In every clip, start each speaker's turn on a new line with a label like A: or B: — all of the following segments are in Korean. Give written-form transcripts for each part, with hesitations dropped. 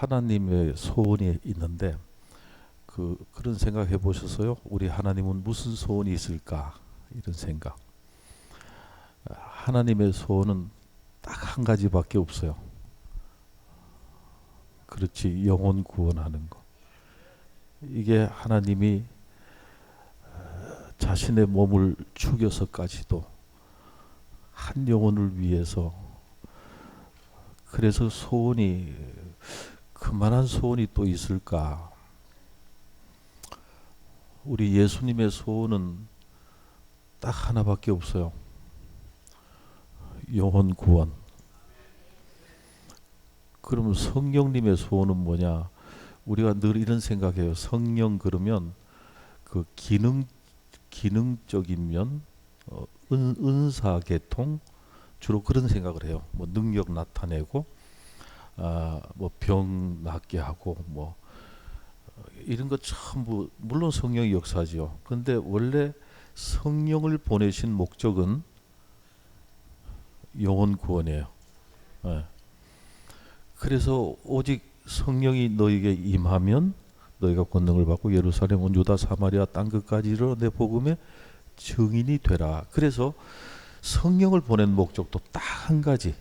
A: 하나님의 소원이 있는데 그런 생각 해보셨어요? 우리 하나님은 무슨 소원이 있을까? 이런 생각. 하나님의 소원은 딱 한 가지밖에 없어요. 그렇지, 영혼 구원하는 거. 이게 하나님이 자신의 몸을 죽여서까지도 한 영혼을 위해서, 그래서 소원이, 그만한 소원이 또 있을까? 우리 예수님의 소원은 딱 하나밖에 없어요. 영혼 구원. 그러면 성령님의 소원은 뭐냐? 우리가 늘 이런 생각해요. 성령 그러면 그 기능적인 면, 은사 계통, 주로 그런 생각을 해요. 뭐 능력 나타내고, 뭐 병 낫게 하고, 뭐 이런 거 전부 물론 성령의 역사지요. 그런데 원래 성령을 보내신 목적은 영혼 구원이에요. 예. 그래서 오직 성령이 너에게 임하면 너희가 권능을 받고 예루살렘 온 유다 사마리아 땅 끝까지로 내 복음의 증인이 되라. 그래서 성령을 보낸 목적도 딱 한 가지,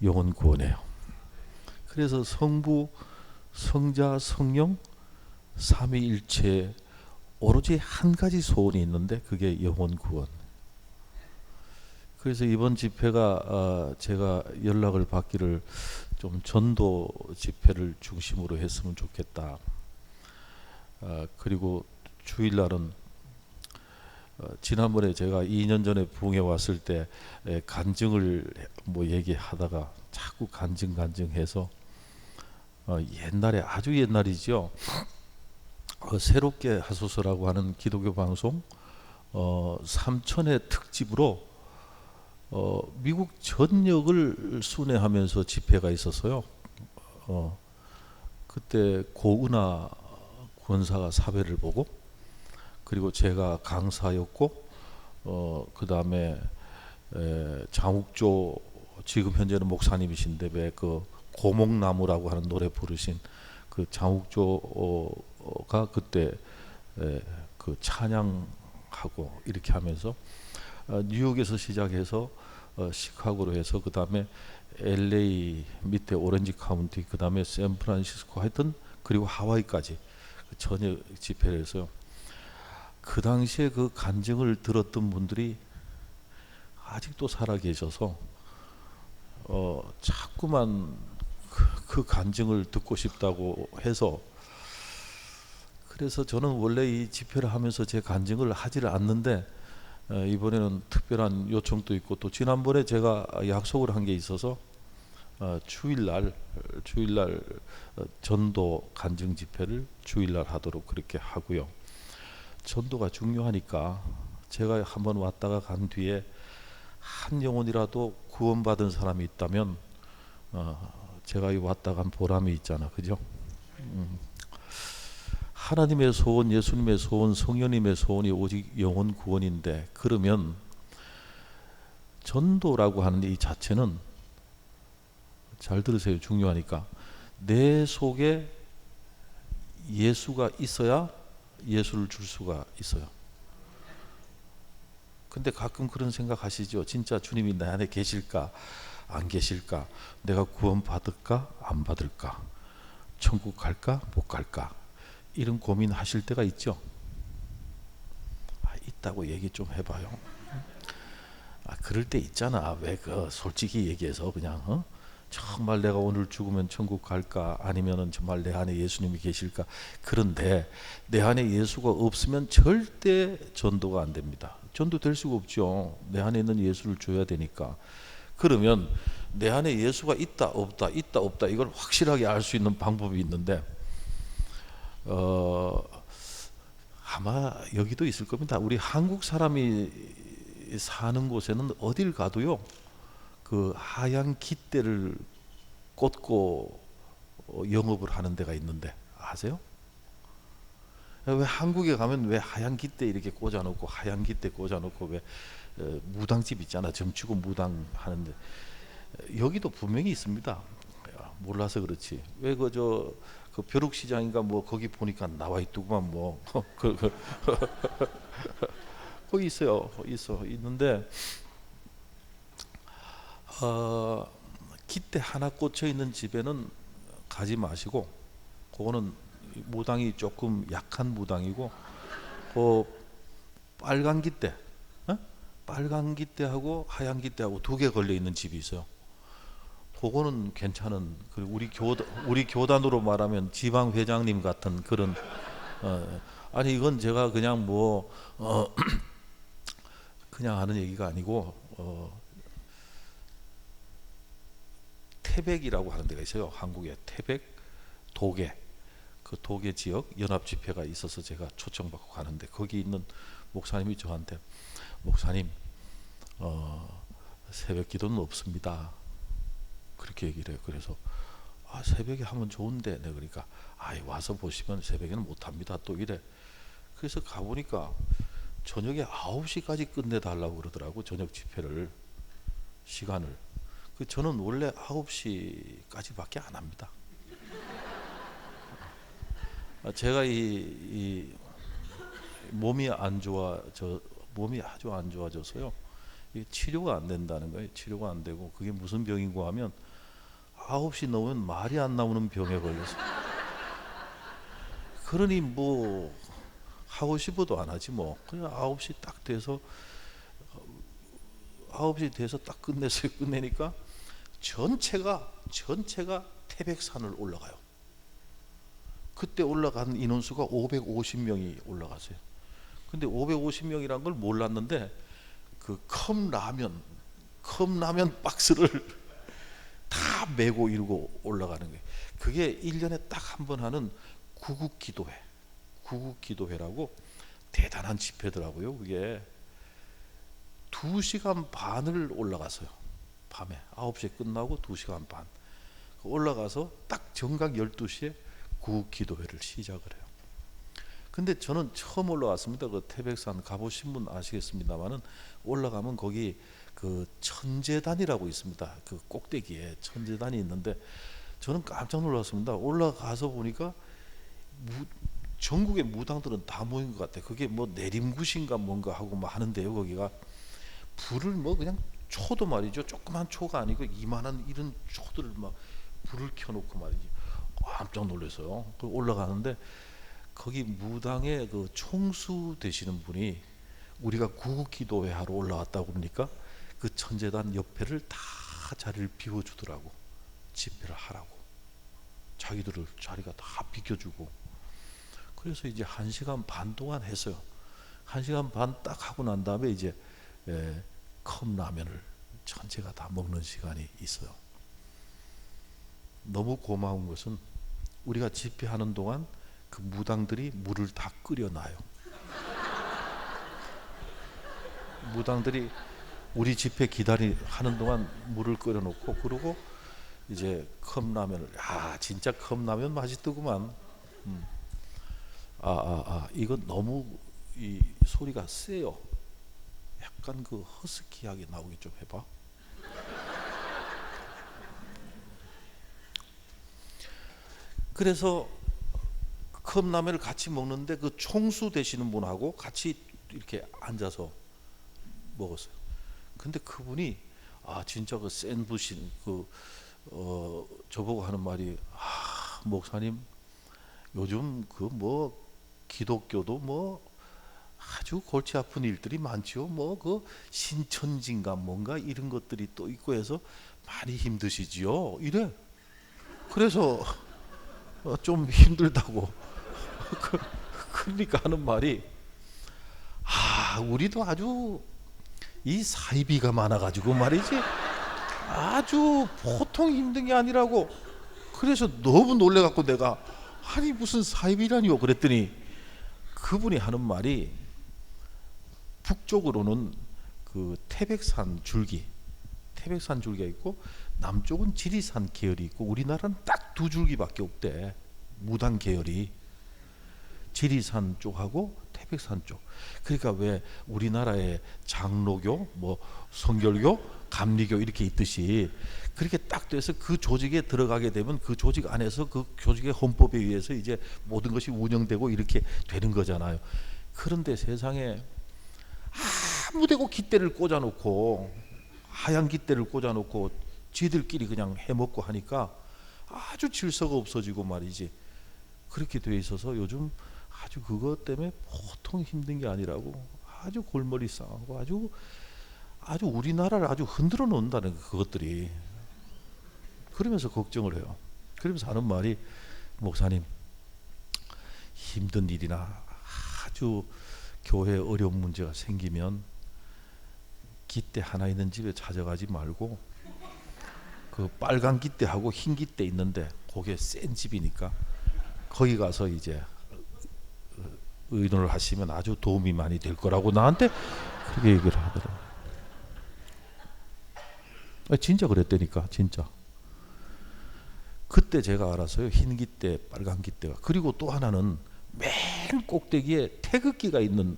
A: 영혼 구원이에요. 그래서 성부, 성자, 성령 삼위일체 오로지 한 가지 소원이 있는데 그게 영혼 구원. 그래서 이번 집회가 제가 연락을 받기를 좀 전도 집회를 중심으로 했으면 좋겠다. 그리고 주일날은 지난번에 제가 2년 전에 부흥에 왔을 때 간증을 뭐 얘기하다가 자꾸 간증해서 옛날에, 아주 옛날이죠. 새롭게 하소서라고 하는 기독교 방송 삼천회 특집으로 미국 전역을 순회하면서 집회가 있었어요. 그때 고은하 권사가 사회를 보고, 그리고 제가 강사였고, 그 다음에 장욱조, 지금 현재는 목사님이신데 왜 그 고목나무라고 하는 노래 부르신 그 장욱조가 그때 그 찬양하고 이렇게 하면서 뉴욕에서 시작해서 시카고로 해서 그 다음에 LA 밑에 오렌지 카운티, 그 다음에 샌프란시스코, 하여튼 그리고 하와이까지 전혀 집회를 해서요. 그 당시에 그 간증을 들었던 분들이 아직도 살아 계셔서 자꾸만 그 간증을 듣고 싶다고 해서, 그래서 저는 원래 이 집회를 하면서 제 간증을 하지를 않는데 이번에는 특별한 요청도 있고, 또 지난번에 제가 약속을 한 게 있어서 주일날 전도 간증 집회를 주일날 하도록 그렇게 하고요. 전도가 중요하니까 제가 한번 왔다가 간 뒤에 한 영혼이라도 구원받은 사람이 있다면 제가 왔다 간 보람이 있잖아, 그죠? 하나님의 소원, 예수님의 소원, 성령님의 소원이 오직 영혼 구원인데, 그러면 전도라고 하는 이 자체는, 잘 들으세요, 중요하니까, 내 속에 예수가 있어야 예수를 줄 수가 있어요. 근데 가끔 그런 생각 하시죠? 진짜 주님이 내 안에 계실까 안 계실까? 내가 구원 받을까 안 받을까? 천국 갈까 못 갈까? 이런 고민하실 때가 있죠. 있다고 얘기 좀 해봐요. 그럴 때 있잖아. 왜 솔직히 얘기해서 그냥 정말 내가 오늘 죽으면 천국 갈까, 아니면은 정말 내 안에 예수님이 계실까? 그런데 내 안에 예수가 없으면 절대 전도가 안 됩니다. 전도 될 수가 없죠. 내 안에 있는 예수를 줘야 되니까. 그러면 내 안에 예수가 있다 없다 이걸 확실하게 알 수 있는 방법이 있는데, 아마 여기도 있을 겁니다. 우리 한국 사람이 사는 곳에는 어딜 가도요, 그 하얀 깃대를 꽂고 영업을 하는 데가 있는데 아세요? 왜 한국에 가면 왜 하얀 깃대 이렇게 꽂아놓고, 하얀 깃대 꽂아놓고, 왜 무당집 있잖아, 점치고 무당 하는데, 여기도 분명히 있습니다. 몰라서 그렇지. 왜 그 벼룩시장인가 뭐 거기 보니까 나와 있더구만 뭐 거기 있어요. 있는데 깃대 하나 꽂혀 있는 집에는 가지 마시고, 그거는 무당이 조금 약한 무당이고, 그 빨간 깃대, 빨간 깃대하고 하얀 깃대하고 두 개 걸려 있는 집이 있어요. 그거는 괜찮은, 그리고 우리 교단으로 말하면 지방 회장님 같은 그런. 아니 이건 제가 그냥 그냥 하는 얘기가 아니고, 태백이라고 하는 데가 있어요. 한국에 태백, 도계, 그 도계 지역 연합 집회가 있어서 제가 초청받고 가는데, 거기 있는 목사님이 저한테, 목사님 새벽 기도는 없습니다, 그렇게 얘기를 해요. 그래서 새벽에 하면 좋은데, 내가 그러니까 와서 보시면 새벽에는 못합니다 또 이래. 그래서 가보니까 저녁에 9시까지 끝내달라고 그러더라고, 저녁 집회를 시간을. 저는 원래 9시까지밖에 안 합니다. 제가 이 몸이 아주 안 좋아져서요. 이게 치료가 안 된다는 거예요. 치료가 안 되고, 그게 무슨 병이고 하면 9시 넘으면 말이 안 나오는 병에 걸려서. 그러니 뭐 하고 싶어도 안 하지 뭐. 그냥 9시 딱 돼서 9시 돼서 딱 끝냈어요. 끝내니까 전체가 태백산을 올라가요. 그때 올라간 인원수가 550명이 올라갔어요. 근데 550명이란 걸 몰랐는데, 그 컵라면 박스를 다 메고 이러고 올라가는 거예요. 그게 1년에 딱 한 번 하는 구국기도회라고 대단한 집회더라고요. 그게 2시간 반을 올라갔어요. 밤에 9시에 끝나고 2시간 반 올라가서 딱 정각 12시에 구기도회를 시작을 해요. 근데 저는 처음 올라왔습니다. 그 태백산 가보신 분 아시겠습니다만은, 올라가면 거기 그 천재단이라고 있습니다. 그 꼭대기에 천재단이 있는데, 저는 깜짝 놀랐습니다. 올라가서 보니까 전국의 무당들은 다 모인 것 같아요. 그게 뭐 내림굿인가 뭔가 하고 뭐 하는데요. 거기가 불을 뭐 그냥 초도 말이죠. 조그만 초가 아니고 이만한 이런 초들을 막 불을 켜놓고 말이지. 깜짝 놀랐어요. 올라가는데 거기 무당의 그 총수 되시는 분이 우리가 구국기도회 하러 올라왔다고 그러니까 그 천재단 옆에를 다 자리를 비워주더라고. 집회를 하라고. 자기들을 자리가 다 비켜주고. 그래서 이제 1시간 반 동안 했어요. 1시간 반 딱 하고 난 다음에 이제 컵라면을 전체가 다 먹는 시간이 있어요. 너무 고마운 것은 우리가 집회하는 동안 그 무당들이 물을 다 끓여놔요. 무당들이 우리 집회 하는 동안 물을 끓여놓고, 그러고 이제 컵라면을, 진짜 컵라면 맛있더구만. 이거 너무 이 소리가 세요. 약간 그 허스키하게 나오게 좀 해봐. 그래서 컵라면을 같이 먹는데 그 총수 되시는 분하고 같이 이렇게 앉아서 먹었어요. 근데 그분이 진짜 그 센 부신 저보고 하는 말이, 목사님 요즘 그 뭐 기독교도 뭐 아주 골치 아픈 일들이 많죠. 뭐 그 신천지인가 뭔가 이런 것들이 또 있고 해서 많이 힘드시지요. 이래. 그래서 좀 힘들다고. 그러니까 하는 말이, 우리도 아주 이 사이비가 많아가지고 말이지, 아주 보통 힘든 게 아니라고. 그래서 너무 놀래갖고 내가, 아니 무슨 사이비라니요 그랬더니, 그분이 하는 말이, 북쪽으로는 그 태백산 줄기가 있고, 남쪽은 지리산 계열이 있고, 우리나라는 딱 두 줄기밖에 없대. 무당 계열이 지리산 쪽하고 태백산 쪽. 그러니까 왜 우리나라의 장로교, 뭐 성결교 감리교 이렇게 있듯이 그렇게 딱 돼서 그 조직에 들어가게 되면 그 조직 안에서 그 조직의 헌법에 의해서 이제 모든 것이 운영되고 이렇게 되는 거잖아요. 그런데 세상에 아무데고 깃대를 꽂아놓고 하얀 깃대를 꽂아놓고 지들끼리 그냥 해먹고 하니까 아주 질서가 없어지고 말이지. 그렇게 돼 있어서 요즘 아주 그것 때문에 보통 힘든 게 아니라고 아주 골머리 싸우고 아주 우리나라를 아주 흔들어 놓는다는 그것들이. 그러면서 걱정을 해요. 그러면서 하는 말이 목사님 힘든 일이나 아주 교회에 어려운 문제가 생기면 깃대 하나 있는 집에 찾아가지 말고 그 빨간 깃대하고 흰 깃대 있는데 그게 센 집이니까 거기 가서 이제 의논을 하시면 아주 도움이 많이 될 거라고 나한테 그렇게 얘기를 하더라고요. 진짜 그랬다니까 진짜. 그때 제가 알았어요. 흰 깃대 빨간 깃대가. 그리고 또 하나는 맨 꼭대기에 태극기가 있는,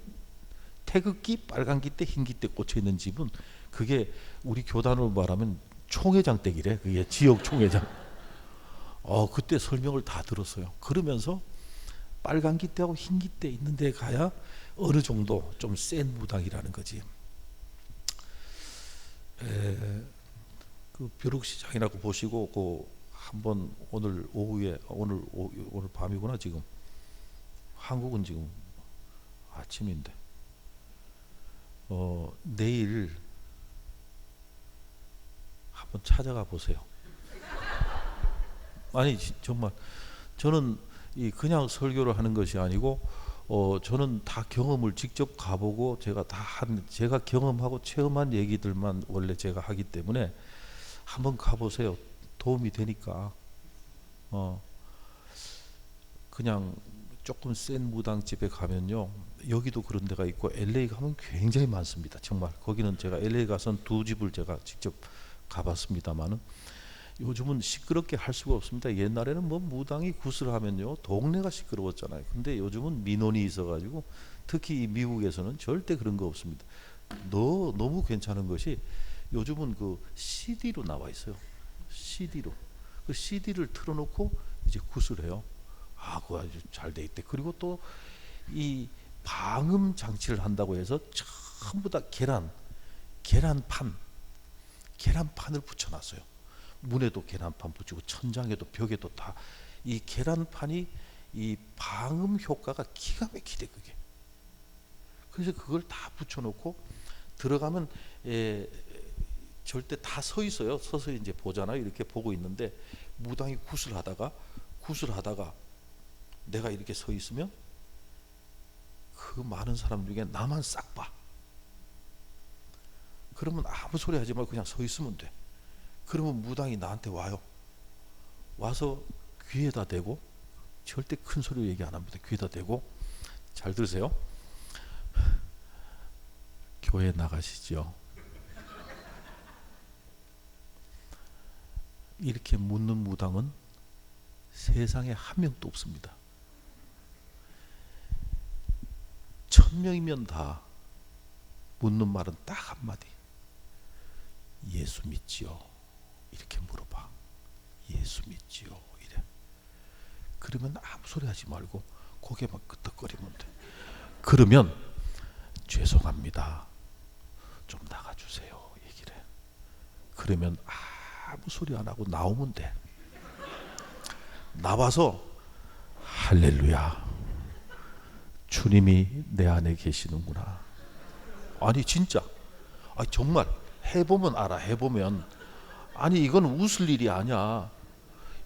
A: 태극기 빨간 깃대 흰 깃대 꽂혀 있는 집은 그게 우리 교단으로 말하면 총회장 댁이래. 그게 지역 총회장. 그때 설명을 다 들었어요. 그러면서 빨간 깃대하고 흰 깃대 있는 데 가야 어느 정도 좀 센 무당이라는 거지. 그 벼룩시장이라고 보시고 그 한번 오늘 오후에 오늘 밤이구나. 지금 한국은 지금 아침인데 내일 한번 찾아가 보세요. 아니 정말 저는 이 그냥 설교를 하는 것이 아니고 저는 다 경험을 직접 가보고 제가 경험하고 체험한 얘기들만 원래 제가 하기 때문에 한번 가보세요. 도움이 되니까. 그냥 조금 센 무당집에 가면요, 여기도 그런 데가 있고 LA 가면 굉장히 많습니다. 정말 거기는 제가 LA 가선 2집을 제가 직접 가봤습니다만은 요즘은 시끄럽게 할 수가 없습니다. 옛날에는 뭐 무당이 구슬하면요 동네가 시끄러웠잖아요. 근데 요즘은 민원이 있어가지고 특히 미국에서는 절대 그런 거 없습니다. 너무 괜찮은 것이 요즘은 그 CD로 나와 있어요. CD로 그 CD를 틀어놓고 이제 구슬해요. 그거 아주 잘 돼 있대. 그리고 또 이 방음 장치를 한다고 해서 전부 다 계란판을 붙여놨어요. 문에도 계란판 붙이고 천장에도 벽에도 다 이 계란판이 이 방음 효과가 기가 막히대 그게. 그래서 그걸 다 붙여놓고 들어가면 절대 다 서 있어요. 서서 이제 보잖아요. 이렇게 보고 있는데 무당이 구슬하다가 내가 이렇게 서 있으면 그 많은 사람 중에 나만 싹 봐. 그러면 아무 소리 하지 말고 그냥 서 있으면 돼. 그러면 무당이 나한테 와요. 와서 귀에다 대고, 절대 큰 소리로 얘기 안 합니다. 귀에다 대고, 잘 들으세요. 교회 나가시죠. 이렇게 묻는 무당은 세상에 한 명도 없습니다. 1000명이면 다 묻는 말은 딱 한마디. 예수 믿지요? 이렇게 물어봐. 예수 믿지요? 이래. 그러면 아무 소리 하지 말고 고개만 끄덕거리면 돼. 그러면 죄송합니다. 좀 나가주세요. 얘기를 해. 그러면 아무 소리 안 하고 나오면 돼. 나와서 할렐루야. 주님이 내 안에 계시는구나. 아니 진짜. 정말 해보면 알아. 해보면. 아니 이건 웃을 일이 아니야.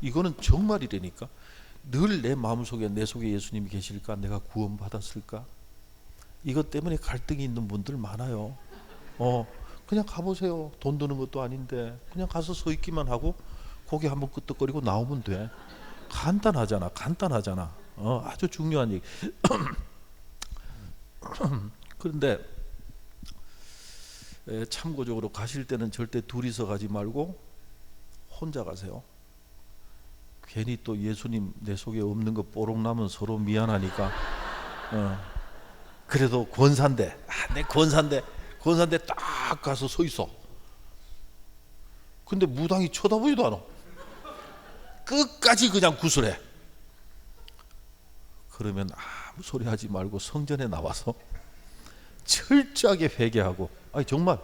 A: 이거는 정말이라니까. 늘 내 마음속에 내 속에 예수님이 계실까? 내가 구원받았을까? 이것 때문에 갈등이 있는 분들 많아요. 그냥 가보세요. 돈 드는 것도 아닌데 그냥 가서 서 있기만 하고 고개 한번 끄덕거리고 나오면 돼. 간단하잖아. 아주 중요한 얘기. 그런데 참고적으로 가실 때는 절대 둘이서 가지 말고 혼자 가세요. 괜히 또 예수님 내 속에 없는 거 뽀록 나면 서로 미안하니까. 그래도 권사인데 내 권사인데 딱 가서 서 있어. 근데 무당이 쳐다보지도 않아. 끝까지 그냥 구슬해. 그러면 아무 소리 하지 말고 성전에 나와서 철저하게 회개하고, 아니 정말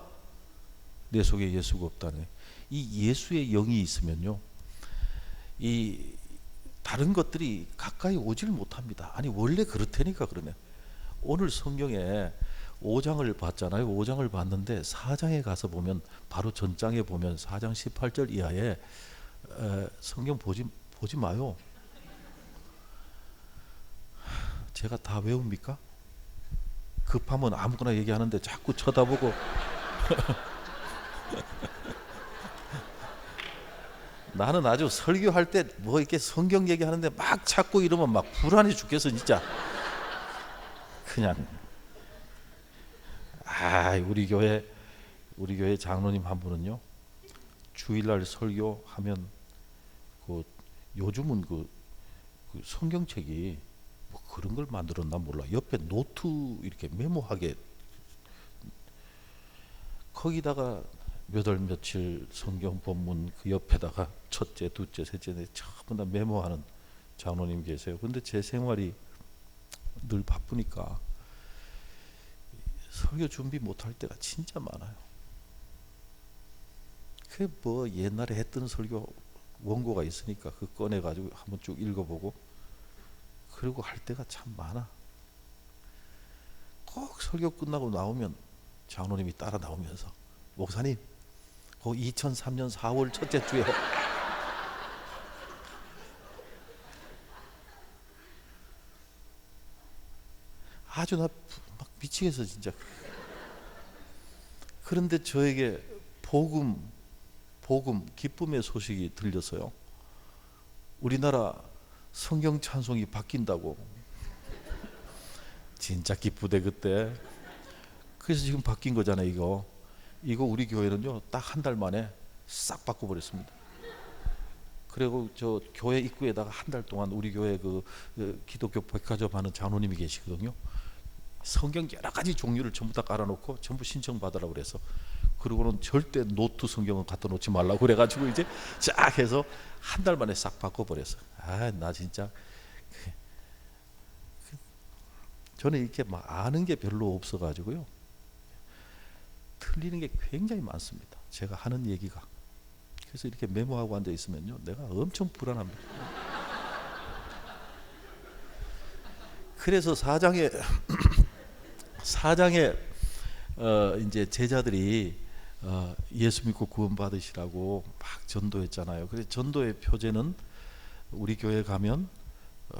A: 내 속에 예수가 없다네. 이 예수의 영이 있으면요, 이 다른 것들이 가까이 오질 못합니다. 아니 원래 그렇다니까. 그러네. 오늘 성경에 5장을 봤잖아요. 5장을 봤는데 4장에 가서 보면, 바로 전장에 보면 4장 18절 이하에 성경 보지 마요. 제가 다 외웁니까? 급하면 아무거나 얘기하는데 자꾸 쳐다보고 나는 아주 설교할 때 뭐 이렇게 성경 얘기하는데 막 찾고 이러면 막 불안해 죽겠어 진짜. 그냥 우리 교회 장로님 한 분은요, 주일날 설교하면 요즘은 그 성경책이 뭐 그런 걸 만들었나 몰라. 옆에 노트 이렇게 메모하게, 거기다가 몇 월 며칠 성경 본문 그 옆에다가 첫째, 둘째, 셋째, 전부 다 메모하는 장로님 계세요. 근데 제 생활이 늘 바쁘니까 설교 준비 못할 때가 진짜 많아요. 그 뭐 옛날에 했던 설교 원고가 있으니까 그 꺼내 가지고 한번 쭉 읽어보고, 그리고 할 때가 참 많아. 꼭 설교 끝나고 나오면 장로님이 따라 나오면서, 목사님 그 2003년 4월 첫째 주에 아주 나 막 미치겠어 진짜. 그런데 저에게 복음 기쁨의 소식이 들렸어요. 우리나라 성경 찬송이 바뀐다고. 진짜 기쁘대 그때. 그래서 지금 바뀐 거잖아요. 이거 우리 교회는요 딱 한 달 만에 싹 바꿔버렸습니다. 그리고 저 교회 입구에다가 한 달 동안 우리 교회 그 기독교 백화점 하는 장로님이 계시거든요. 성경 여러 가지 종류를 전부 다 깔아놓고 전부 신청 받으라고 그래서, 그리고는 절대 노트 성경은 갖다 놓지 말라고 그래가지고 이제 쫙 해서 한 달 만에 싹 바꿔버렸어. 나 진짜 저는 이렇게 막 아는 게 별로 없어가지고요, 틀리는 게 굉장히 많습니다. 제가 하는 얘기가. 그래서 이렇게 메모하고 앉아 있으면요, 내가 엄청 불안합니다. 그래서 4장에 이제 제자들이 예수 믿고 구원 받으시라고 막 전도했잖아요. 그래서 전도의 표제는 우리 교회 가면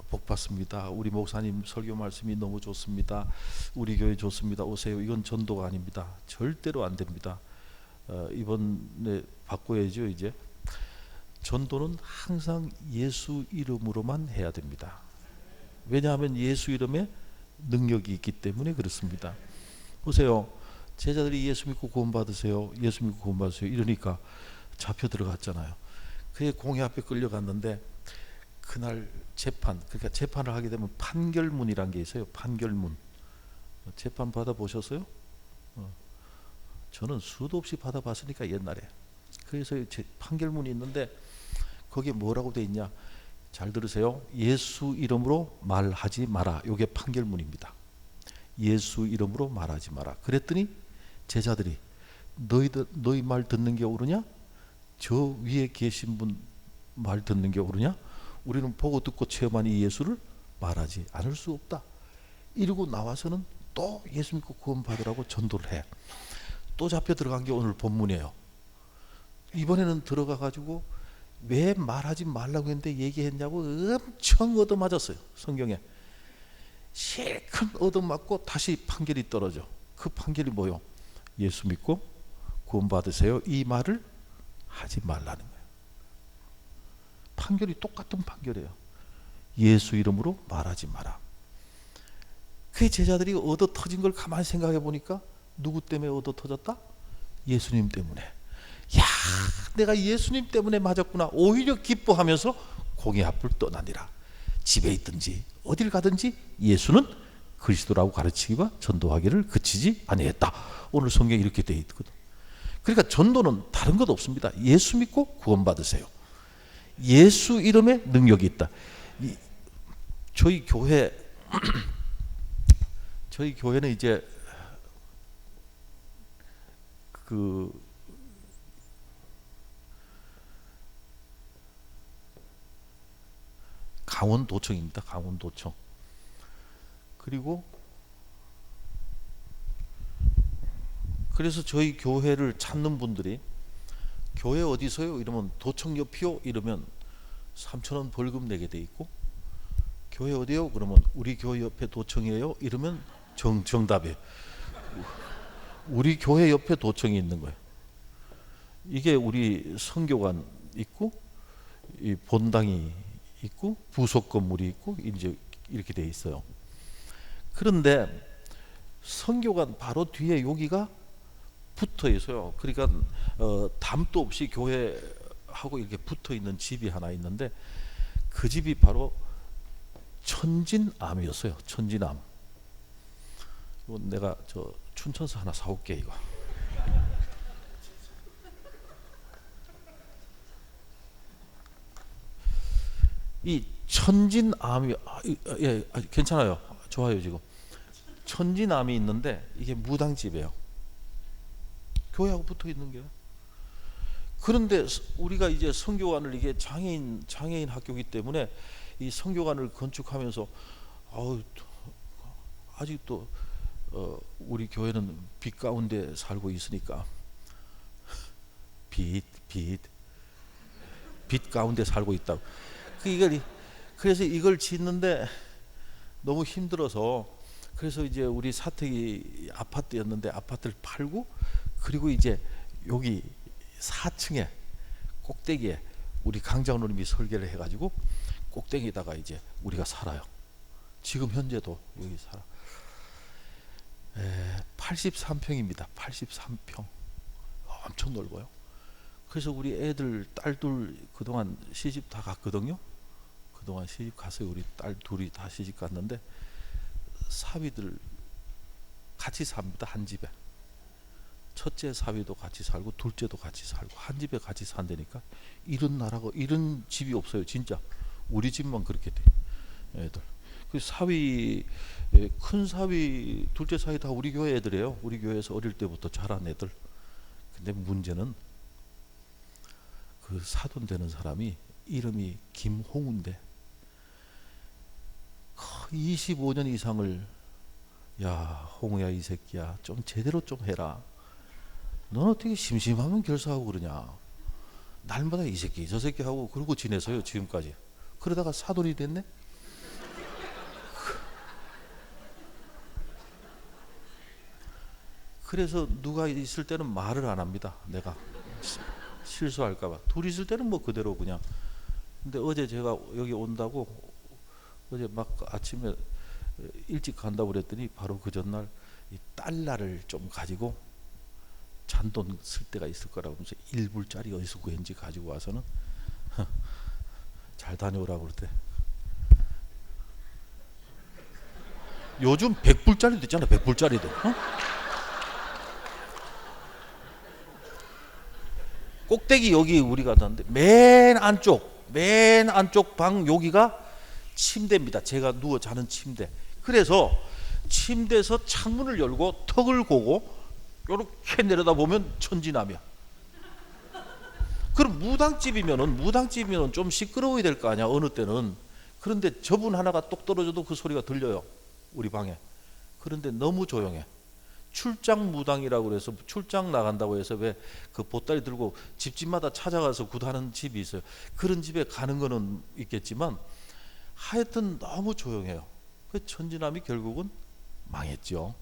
A: 복 받습니다. 우리 목사님 설교 말씀이 너무 좋습니다. 우리 교회 좋습니다. 오세요. 이건 전도가 아닙니다. 절대로 안 됩니다. 이번에 바꿔야죠. 이제 전도는 항상 예수 이름으로만 해야 됩니다. 왜냐하면 예수 이름에 능력이 있기 때문에 그렇습니다. 보세요. 제자들이 예수 믿고 구원 받으세요. 예수 믿고 구원 받으세요. 이러니까 잡혀 들어갔잖아요. 그의 공회 앞에 끌려갔는데, 그날 그러니까 재판을 하게 되면 판결문이란 게 있어요. 판결문. 재판 받아보셨어요? 저는 수도 없이 받아봤으니까 옛날에. 그래서 판결문이 있는데 거기에 뭐라고 돼 있냐? 잘 들으세요. 예수 이름으로 말하지 마라. 이게 판결문입니다. 예수 이름으로 말하지 마라. 그랬더니 제자들이 너희 말 듣는 게 옳으냐? 저 위에 계신 분 말 듣는 게 옳으냐? 우리는 보고 듣고 체험한 이 예수를 말하지 않을 수 없다. 이러고 나와서는 또 예수 믿고 구원 받으라고 전도를 해. 또 잡혀 들어간 게 오늘 본문이에요. 이번에는 들어가 가지고 왜 말하지 말라고 했는데 얘기했냐고 엄청 얻어맞았어요. 성경에 실컷 얻어맞고 다시 판결이 떨어져. 그 판결이 뭐요? 예수 믿고 구원 받으세요. 이 말을 하지 말라는 거예요. 판결이 똑같은 판결이에요. 예수 이름으로 말하지 마라. 그 제자들이 얻어 터진 걸 가만히 생각해 보니까 누구 때문에 얻어 터졌다? 예수님 때문에. 야, 내가 예수님 때문에 맞았구나. 오히려 기뻐하면서 공의 앞을 떠나니라. 집에 있든지 어딜 가든지 예수는 그리스도라고 가르치기와 전도하기를 그치지 아니했다. 오늘 성경에 이렇게 돼 있거든. 그러니까 전도는 다른 것 없습니다. 예수 믿고 구원받으세요. 예수 이름에 능력이 있다. 저희 교회는 이제 그 강원도청입니다. 강원도청. 그리고 그래서 저희 교회를 찾는 분들이 교회 어디서요? 이러면 도청 옆이요? 이러면 3,000원 벌금 내게 돼 있고, 교회 어디요? 그러면 우리 교회 옆에 도청이에요? 이러면 정답이에요. 우리 교회 옆에 도청이 있는 거예요. 이게 우리 선교관 있고, 이 본당이 있고, 부속 건물이 있고, 이제 이렇게 돼 있어요. 그런데 선교관 바로 뒤에 여기가 붙어 있어요. 그러니까 담도 없이 교회하고 이렇게 붙어 있는 집이 하나 있는데, 그 집이 바로 천진암이었어요. 천진암. 이거 내가 저 춘천서 하나 사올게 이거. 이 천진암이 예, 괜찮아요. 좋아요 지금. 천진암이 있는데 이게 무당집이에요. 교회하고 붙어 있는 게. 그런데 우리가 이제 선교관을, 이게 장애인 학교이기 때문에 이 선교관을 건축하면서 아직도 우리 교회는 빛 가운데 살고 있으니까 빛 가운데 살고 있다고. 그래서 이걸 짓는데 너무 힘들어서, 그래서 이제 우리 사택이 아파트였는데 아파트를 팔고, 그리고 이제 여기 4층에 꼭대기에 우리 강장로님이 설계를 해가지고 꼭대기에다가 이제 우리가 살아요. 지금 현재도 여기 살아. 83평입니다. 83평. 엄청 넓어요. 그래서 우리 애들, 딸들 그동안 시집 다 갔거든요. 그동안 시집 갔어요. 우리 딸 둘이 다 시집 갔는데 사위들 같이 삽니다. 한 집에. 첫째 사위도 같이 살고 둘째도 같이 살고 한 집에 같이 산다니까. 이런 나라가, 이런 집이 없어요. 진짜 우리 집만 그렇게 돼. 애들 그 사위, 큰 사위, 둘째 사위 다 우리 교회 애들이에요. 우리 교회에서 어릴 때부터 자란 애들. 근데 문제는 그 사돈 되는 사람이 이름이 김홍우인데 25년 이상을, 야 홍우야 이 새끼야 좀 제대로 좀 해라. 넌 어떻게 심심하면 결사하고 그러냐. 날마다 이 새끼 저 새끼 하고 그러고 지내서요 지금까지. 그러다가 사돈이 됐네. 그래서 누가 있을 때는 말을 안 합니다. 내가 실수할까봐. 둘이 있을 때는 뭐 그대로 그냥. 근데 어제 제가 여기 온다고 어제 막 아침에 일찍 간다고 그랬더니 바로 그 전날 이 달러를 좀 가지고 잔돈 쓸 때가 있을 거라고 하면서 1불짜리 어디서 구했는지 가지고 와서는 잘 다녀오라고 그랬대. 요즘 100불짜리도 있잖아. 100불짜리도. 꼭대기 여기 우리가 갔는데 맨 안쪽 방 여기가 침대입니다. 제가 누워 자는 침대. 그래서 침대에서 창문을 열고 턱을 고고 이렇게 내려다보면 천진암이야. 그럼 무당집이면은 좀 시끄러워야 될 거 아니야 어느 때는. 그런데 저분 하나가 똑 떨어져도 그 소리가 들려요 우리 방에. 그런데 너무 조용해. 출장 무당이라고 그래서 출장 나간다고 해서 왜 그 보따리 들고 집집마다 찾아가서 굿하는 집이 있어요. 그런 집에 가는 거는 있겠지만 하여튼 너무 조용해요. 그 천진암이 결국은 망했죠.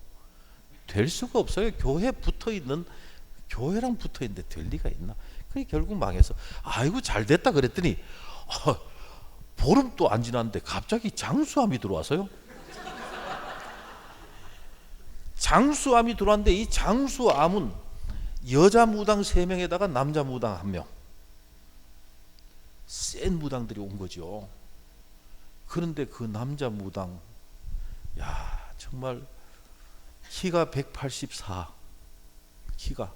A: 될 수가 없어요. 교회랑 붙어 있는데 될 리가 있나. 그게 결국 망해서 아이고 잘 됐다 그랬더니 보름도 안 지났는데 갑자기 장수암이 들어와서요. 장수암이 들어왔는데 이 장수암은 여자 무당 3명에다가 남자 무당 1명. 센 무당들이 온 거죠. 그런데 그 남자 무당, 정말 키가 184, 키가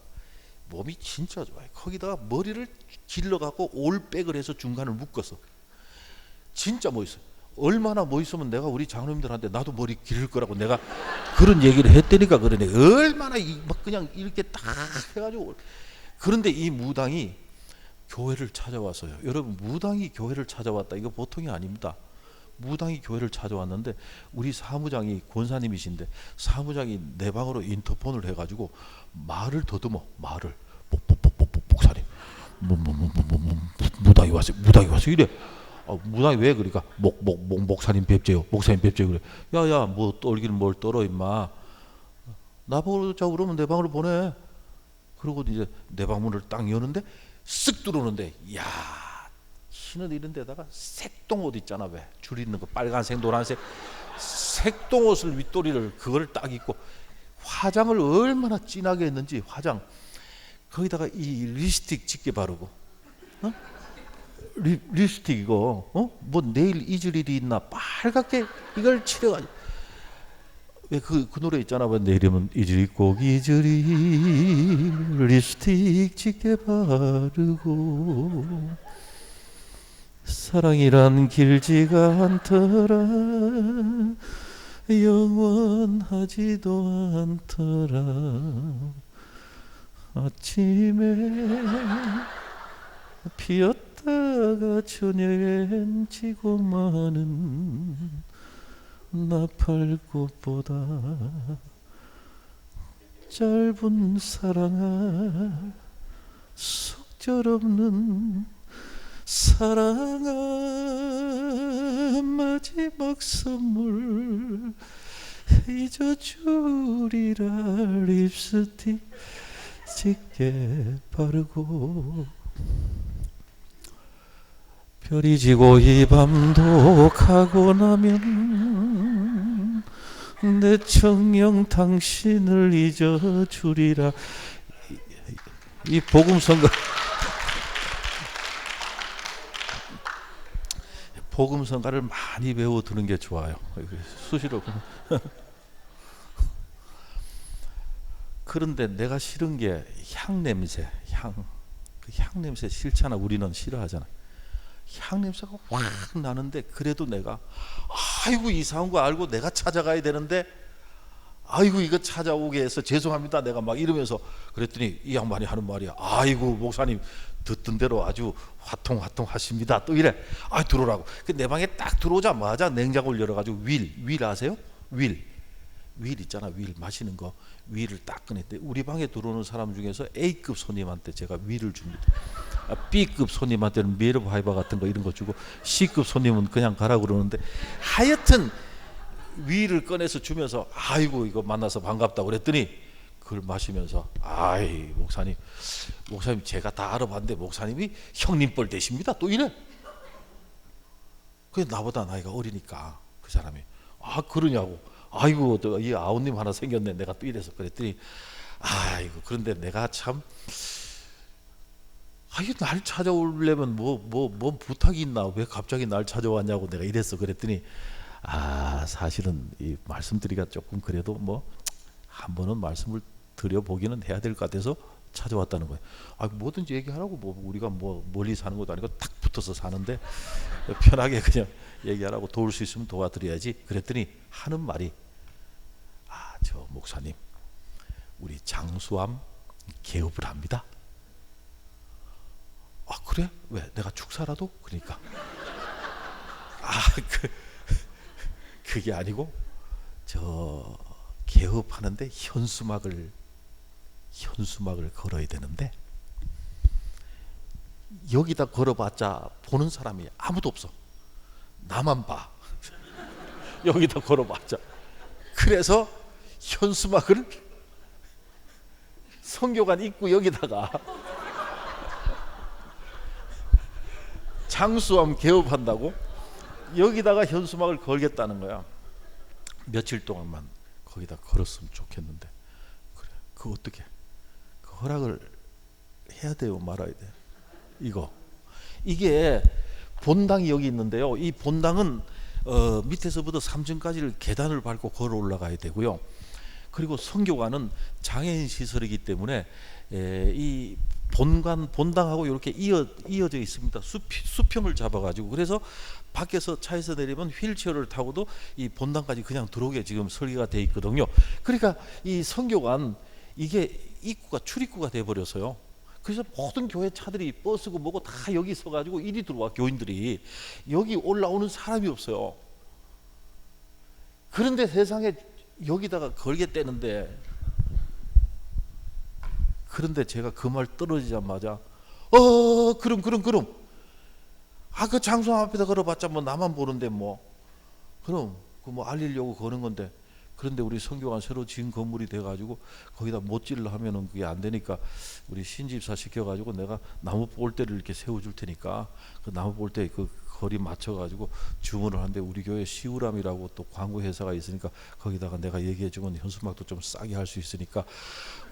A: 몸이 진짜 좋아요. 거기다가 머리를 길러갖고 올백을 해서 중간을 묶어서 진짜 멋있어요. 얼마나 멋있으면 내가 우리 장로님들한테 나도 머리 기를 거라고 내가 그런 얘기를 했다니까 그러네. 얼마나 막 그냥 이렇게 딱 해가지고. 그런데 이 무당이 교회를 찾아왔어요. 여러분, 무당이 교회를 찾아왔다, 이거 보통이 아닙니다. 무당이 교회를 찾아왔는데 우리 사무장이 권사님이신데 사무장이 내 방으로 인터폰을 해가지고 말을 더듬어. 말을 목사님 무당이 왔어요. 무당이 왔어요. 이래. 무당이 왜 그러니까 목사님 뵙재요. 목사님 뵙재요. 그래. 야야, 뭐 떨기는 뭘 떨어 임마. 나보자고 그러면 내 방으로 보내. 그러고 이제 내 방문을 딱 여는데 쓱 들어오는데, 야, 신은 이런 데다가 색동옷 있잖아. 왜 줄 있는 거 빨간색 노란색 색동옷을 윗도리를 그걸 딱 입고 화장을 얼마나 진하게 했는지, 화장 거기다가 이 립스틱 짙게 바르고, 립스틱 이거 뭐 내일 잊을 일이 있나 빨갛게 이걸 칠해가지고. 왜 그 노래 있잖아. 왜 내일이면 잊을 꼭 잊으리 립스틱 짙게 바르고 사랑이란 길지가 않더라 영원하지도 않더라 아침에 피었다가 저녁엔 지고 마는 나팔꽃보다 짧은 사랑아 속절없는 사랑아 마지막 선물 잊어주리라 립스틱 짙게 바르고 별이 지고 이 밤도 가고 나면 내 청영 당신을 잊어주리라. 이 복음성가 복음성가를 많이 외워두는 게 좋아요. 수시로. 그런데 내가 싫은 게 향냄새. 그 향냄새 싫잖아. 우리는 싫어하잖아. 향냄새가 확 나는데 그래도 내가 아이고 이상한 거 알고 내가 찾아가야 되는데 아이고 이거 찾아오게 해서 죄송합니다 내가 막 이러면서 그랬더니 이 양반이 하는 말이야. 아이고 목사님 듣던 대로 아주 화통하십니다. 또 이래. 아 들어오라고. 내 방에 딱 들어오자마자 냉장고를 열어가지고 윌 아세요? 윌 있잖아. 윌 마시는 거 윌을 딱 꺼냈대. 우리 방에 들어오는 사람 중에서 A급 손님한테 제가 윌을 줍니다. B급 손님한테는 미르바이바 같은 거 이런 거 주고 C급 손님은 그냥 가라 그러는데 하여튼 윌을 꺼내서 주면서 아이고 이거 만나서 반갑다 그랬더니 그걸 마시면서 아이 목사님 제가 다 알아봤는데 목사님이 형님 뻘 되십니다. 또 이래. 그게 나보다 나이가 어리니까 그 사람이 아 그러냐고. 아이고 이 아우님 하나 생겼네. 내가 또 이래서 그랬더니 아이고 그런데 내가 참 아이 날 찾아오려면 뭐 부탁이 있나 왜 갑자기 날 찾아왔냐고 내가 이랬어. 그랬더니 아 사실은 이 말씀드리기가 조금 그래도 뭐 한 번은 말씀을 드려보기는 해야 될 것 같아서 찾아왔다는 거예요. 아 뭐든지 얘기하라고. 뭐 우리가 뭐 멀리 사는 것도 아니고 딱 붙어서 사는데 편하게 그냥 얘기하라고. 도울 수 있으면 도와드려야지. 그랬더니 하는 말이 아 저 목사님 우리 장수암 개업을 합니다. 아 그래? 왜? 내가 축사라도? 그러니까 그게 아니고 저 개업하는데 현수막을 걸어야 되는데 여기다 걸어봤자 보는 사람이 아무도 없어. 나만 봐. 여기다 걸어봤자. 그래서 현수막을 성교관 입구 여기다가 장수암 개업한다고 여기다가 현수막을 걸겠다는 거야. 며칠 동안만 거기다 걸었으면 좋겠는데 그래 그 어떻게 그 허락을 해야 돼요 말아야 돼. 이게 본당이 여기 있는데요. 이 본당은 밑에서부터 3층까지를 계단을 밟고 걸어 올라가야 되고요. 그리고 성교관은 장애인 시설이기 때문에 이 본당하고 이렇게 이어져 있습니다. 수평을 잡아가지고. 그래서 밖에서 차에서 내리면 휠체어를 타고도 이 본당까지 그냥 들어오게 지금 설계가 돼 있거든요. 그러니까 이 성교관 이게 입구가 출입구가 돼 버려서요. 그래서 모든 교회 차들이 버스고 뭐고 다 여기 서가지고 이리 들어와. 교인들이 여기 올라오는 사람이 없어요. 그런데 세상에 여기다가 걸겠다는데, 그런데 제가 그 말 떨어지자마자 그럼 그 장소 앞에다 걸어봤자 뭐 나만 보는데 뭐 그럼 그 뭐 알리려고 거는 건데. 그런데 우리 성교관 새로 지은 건물이 돼가지고 거기다 못질을 하면은 그게 안 되니까 우리 신집사 시켜가지고 내가 나무 볼대를 이렇게 세워줄 테니까 그 나무 볼대 그 거리 맞춰가지고 주문을 하는데, 우리 교회 시우람이라고 또 광고 회사가 있으니까 거기다가 내가 얘기해주면 현수막도 좀 싸게 할 수 있으니까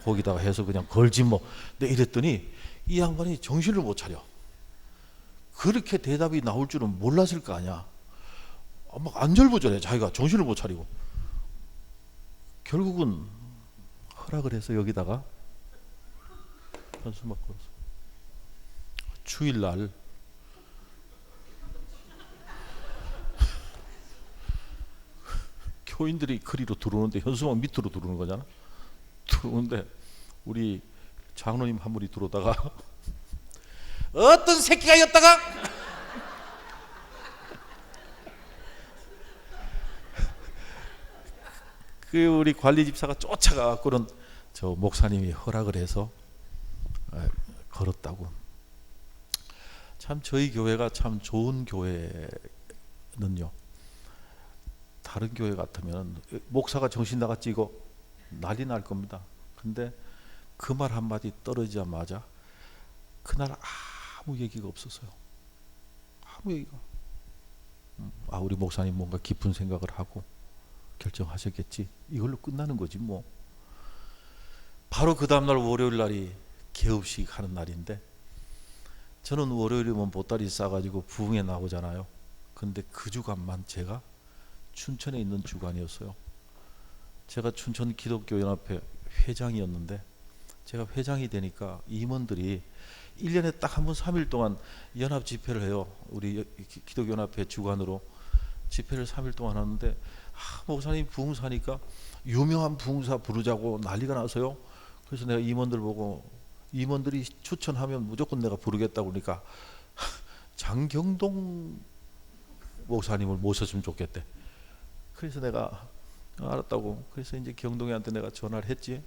A: 거기다가 해서 그냥 걸지 뭐. 네, 이랬더니 이 양반이 정신을 못 차려. 그렇게 대답이 나올 줄은 몰랐을 거 아니야. 막 안절부절해. 자기가 정신을 못 차리고. 결국은 허락을 해서 여기다가 현수막 걸어서 주일날 교인들이 거리로 들어오는데 현수막 밑으로 들어오는 거잖아. 들어오는데 우리 장로님 한 분이 들어오다가 어떤 새끼가 였다가 그 우리 관리 집사가 쫓아가고는 저 목사님이 허락을 해서 걸었다고. 참 저희 교회가 참 좋은 교회는요, 다른 교회 같으면 목사가 정신 나갔지 이거 난리 날 겁니다. 근데 그 말 한마디 떨어지자마자 그날 아무 얘기가 없었어요. 아무 얘기가. 우리 목사님 뭔가 깊은 생각을 하고 결정하셨겠지. 이걸로 끝나는 거지 뭐. 바로 그 다음날 월요일 날이 개업식 하는 날인데, 저는 월요일이면 보따리 싸가지고 부흥에 나오잖아요. 근데 그 주간만 제가 춘천에 있는 주간이었어요. 제가 춘천 기독교연합회 회장이었는데, 제가 회장이 되니까 임원들이 1년에 딱 한 번 3일 동안 연합 집회를 해요. 우리 기독연합회 주관으로 집회를 3일 동안 하는데, 목사님 부흥사니까 유명한 부흥사 부르자고 난리가 나서요. 그래서 내가 임원들 보고, 임원들이 추천하면 무조건 내가 부르겠다고 그러니까 장경동 목사님을 모셨으면 좋겠대. 그래서 내가 알았다고. 그래서 이제 경동이한테 내가 전화를 했지.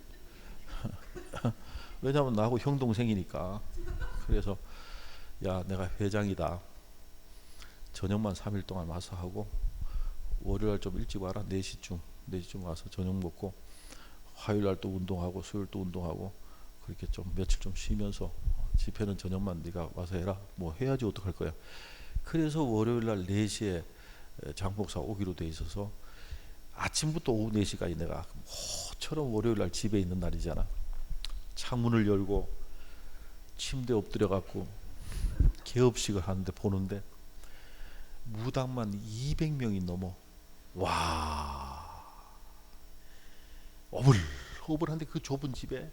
A: 왜냐하면 나하고 형 동생이니까. 그래서 야, 내가 회장이다. 저녁만 3일 동안 와서 하고 월요일 좀 일찍 와라. 4시쯤 와서 저녁 먹고 화요일 날 또 운동하고 수요일 또 운동하고 그렇게 좀 며칠 좀 쉬면서 집회는 저녁만 네가 와서 해라. 뭐 해야지 어떡할 거야. 그래서 월요일 날 4시에 장 목사 오기로 돼 있어서 아침부터 오후 4시까지 내가 모처럼 월요일 날 집에 있는 날이잖아. 창문을 열고 침대에 엎드려 갖고 개업식을 하는데 보는데 무당만 200명이 넘어. 와, 어불어불한데 그 좁은 집에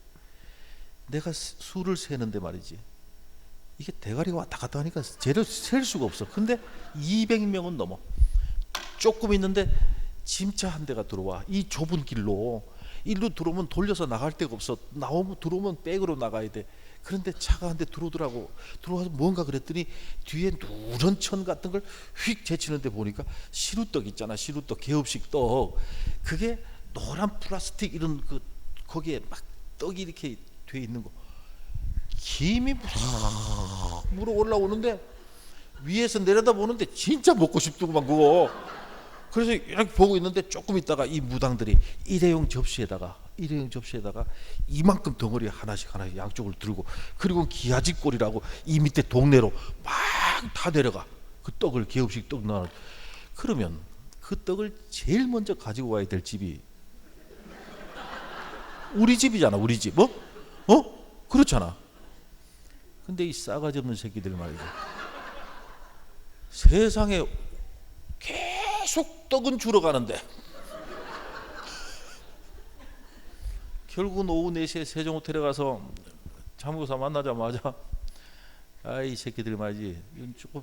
A: 내가 수를 세는데 말이지, 이게 대가리가 왔다 갔다 하니까 제대로 셀 수가 없어. 근데 200명은 넘어. 조금 있는데 짐차 한 대가 들어와. 이 좁은 길로 일로 들어오면 돌려서 나갈 데가 없어. 들어오면 백으로 나가야 돼. 그런데 차가 한 대 들어오더라고. 들어와서 뭔가 그랬더니 뒤에 누런 천 같은 걸 휙 제치는데 보니까 시루떡 있잖아. 시루떡, 개업식 떡. 그게 노란 플라스틱 이런 그 거기에 막 떡이 이렇게 돼 있는 거. 김이 물어 올라오는데 위에서 내려다 보는데 진짜 먹고 싶더구만 그거. 그래서 이렇게 보고 있는데 조금 있다가 이 무당들이 일회용 접시에다가 이만큼 덩어리 하나씩 양쪽을 들고, 그리고 기아지꼴이라고 이 밑에 동네로 막 다 내려가. 그 떡을, 개업식 떡 나올. 그러면 그 떡을 제일 먼저 가지고 와야 될 집이 우리 집이잖아. 우리 집. 그렇잖아. 근데 이 싸가지 없는 새끼들 말이죠. 세상에 계속 떡은 줄어가는데 결국은 오후 4시에 세종호텔에 가서 장목사 만나자마자 아이 새끼들 말이지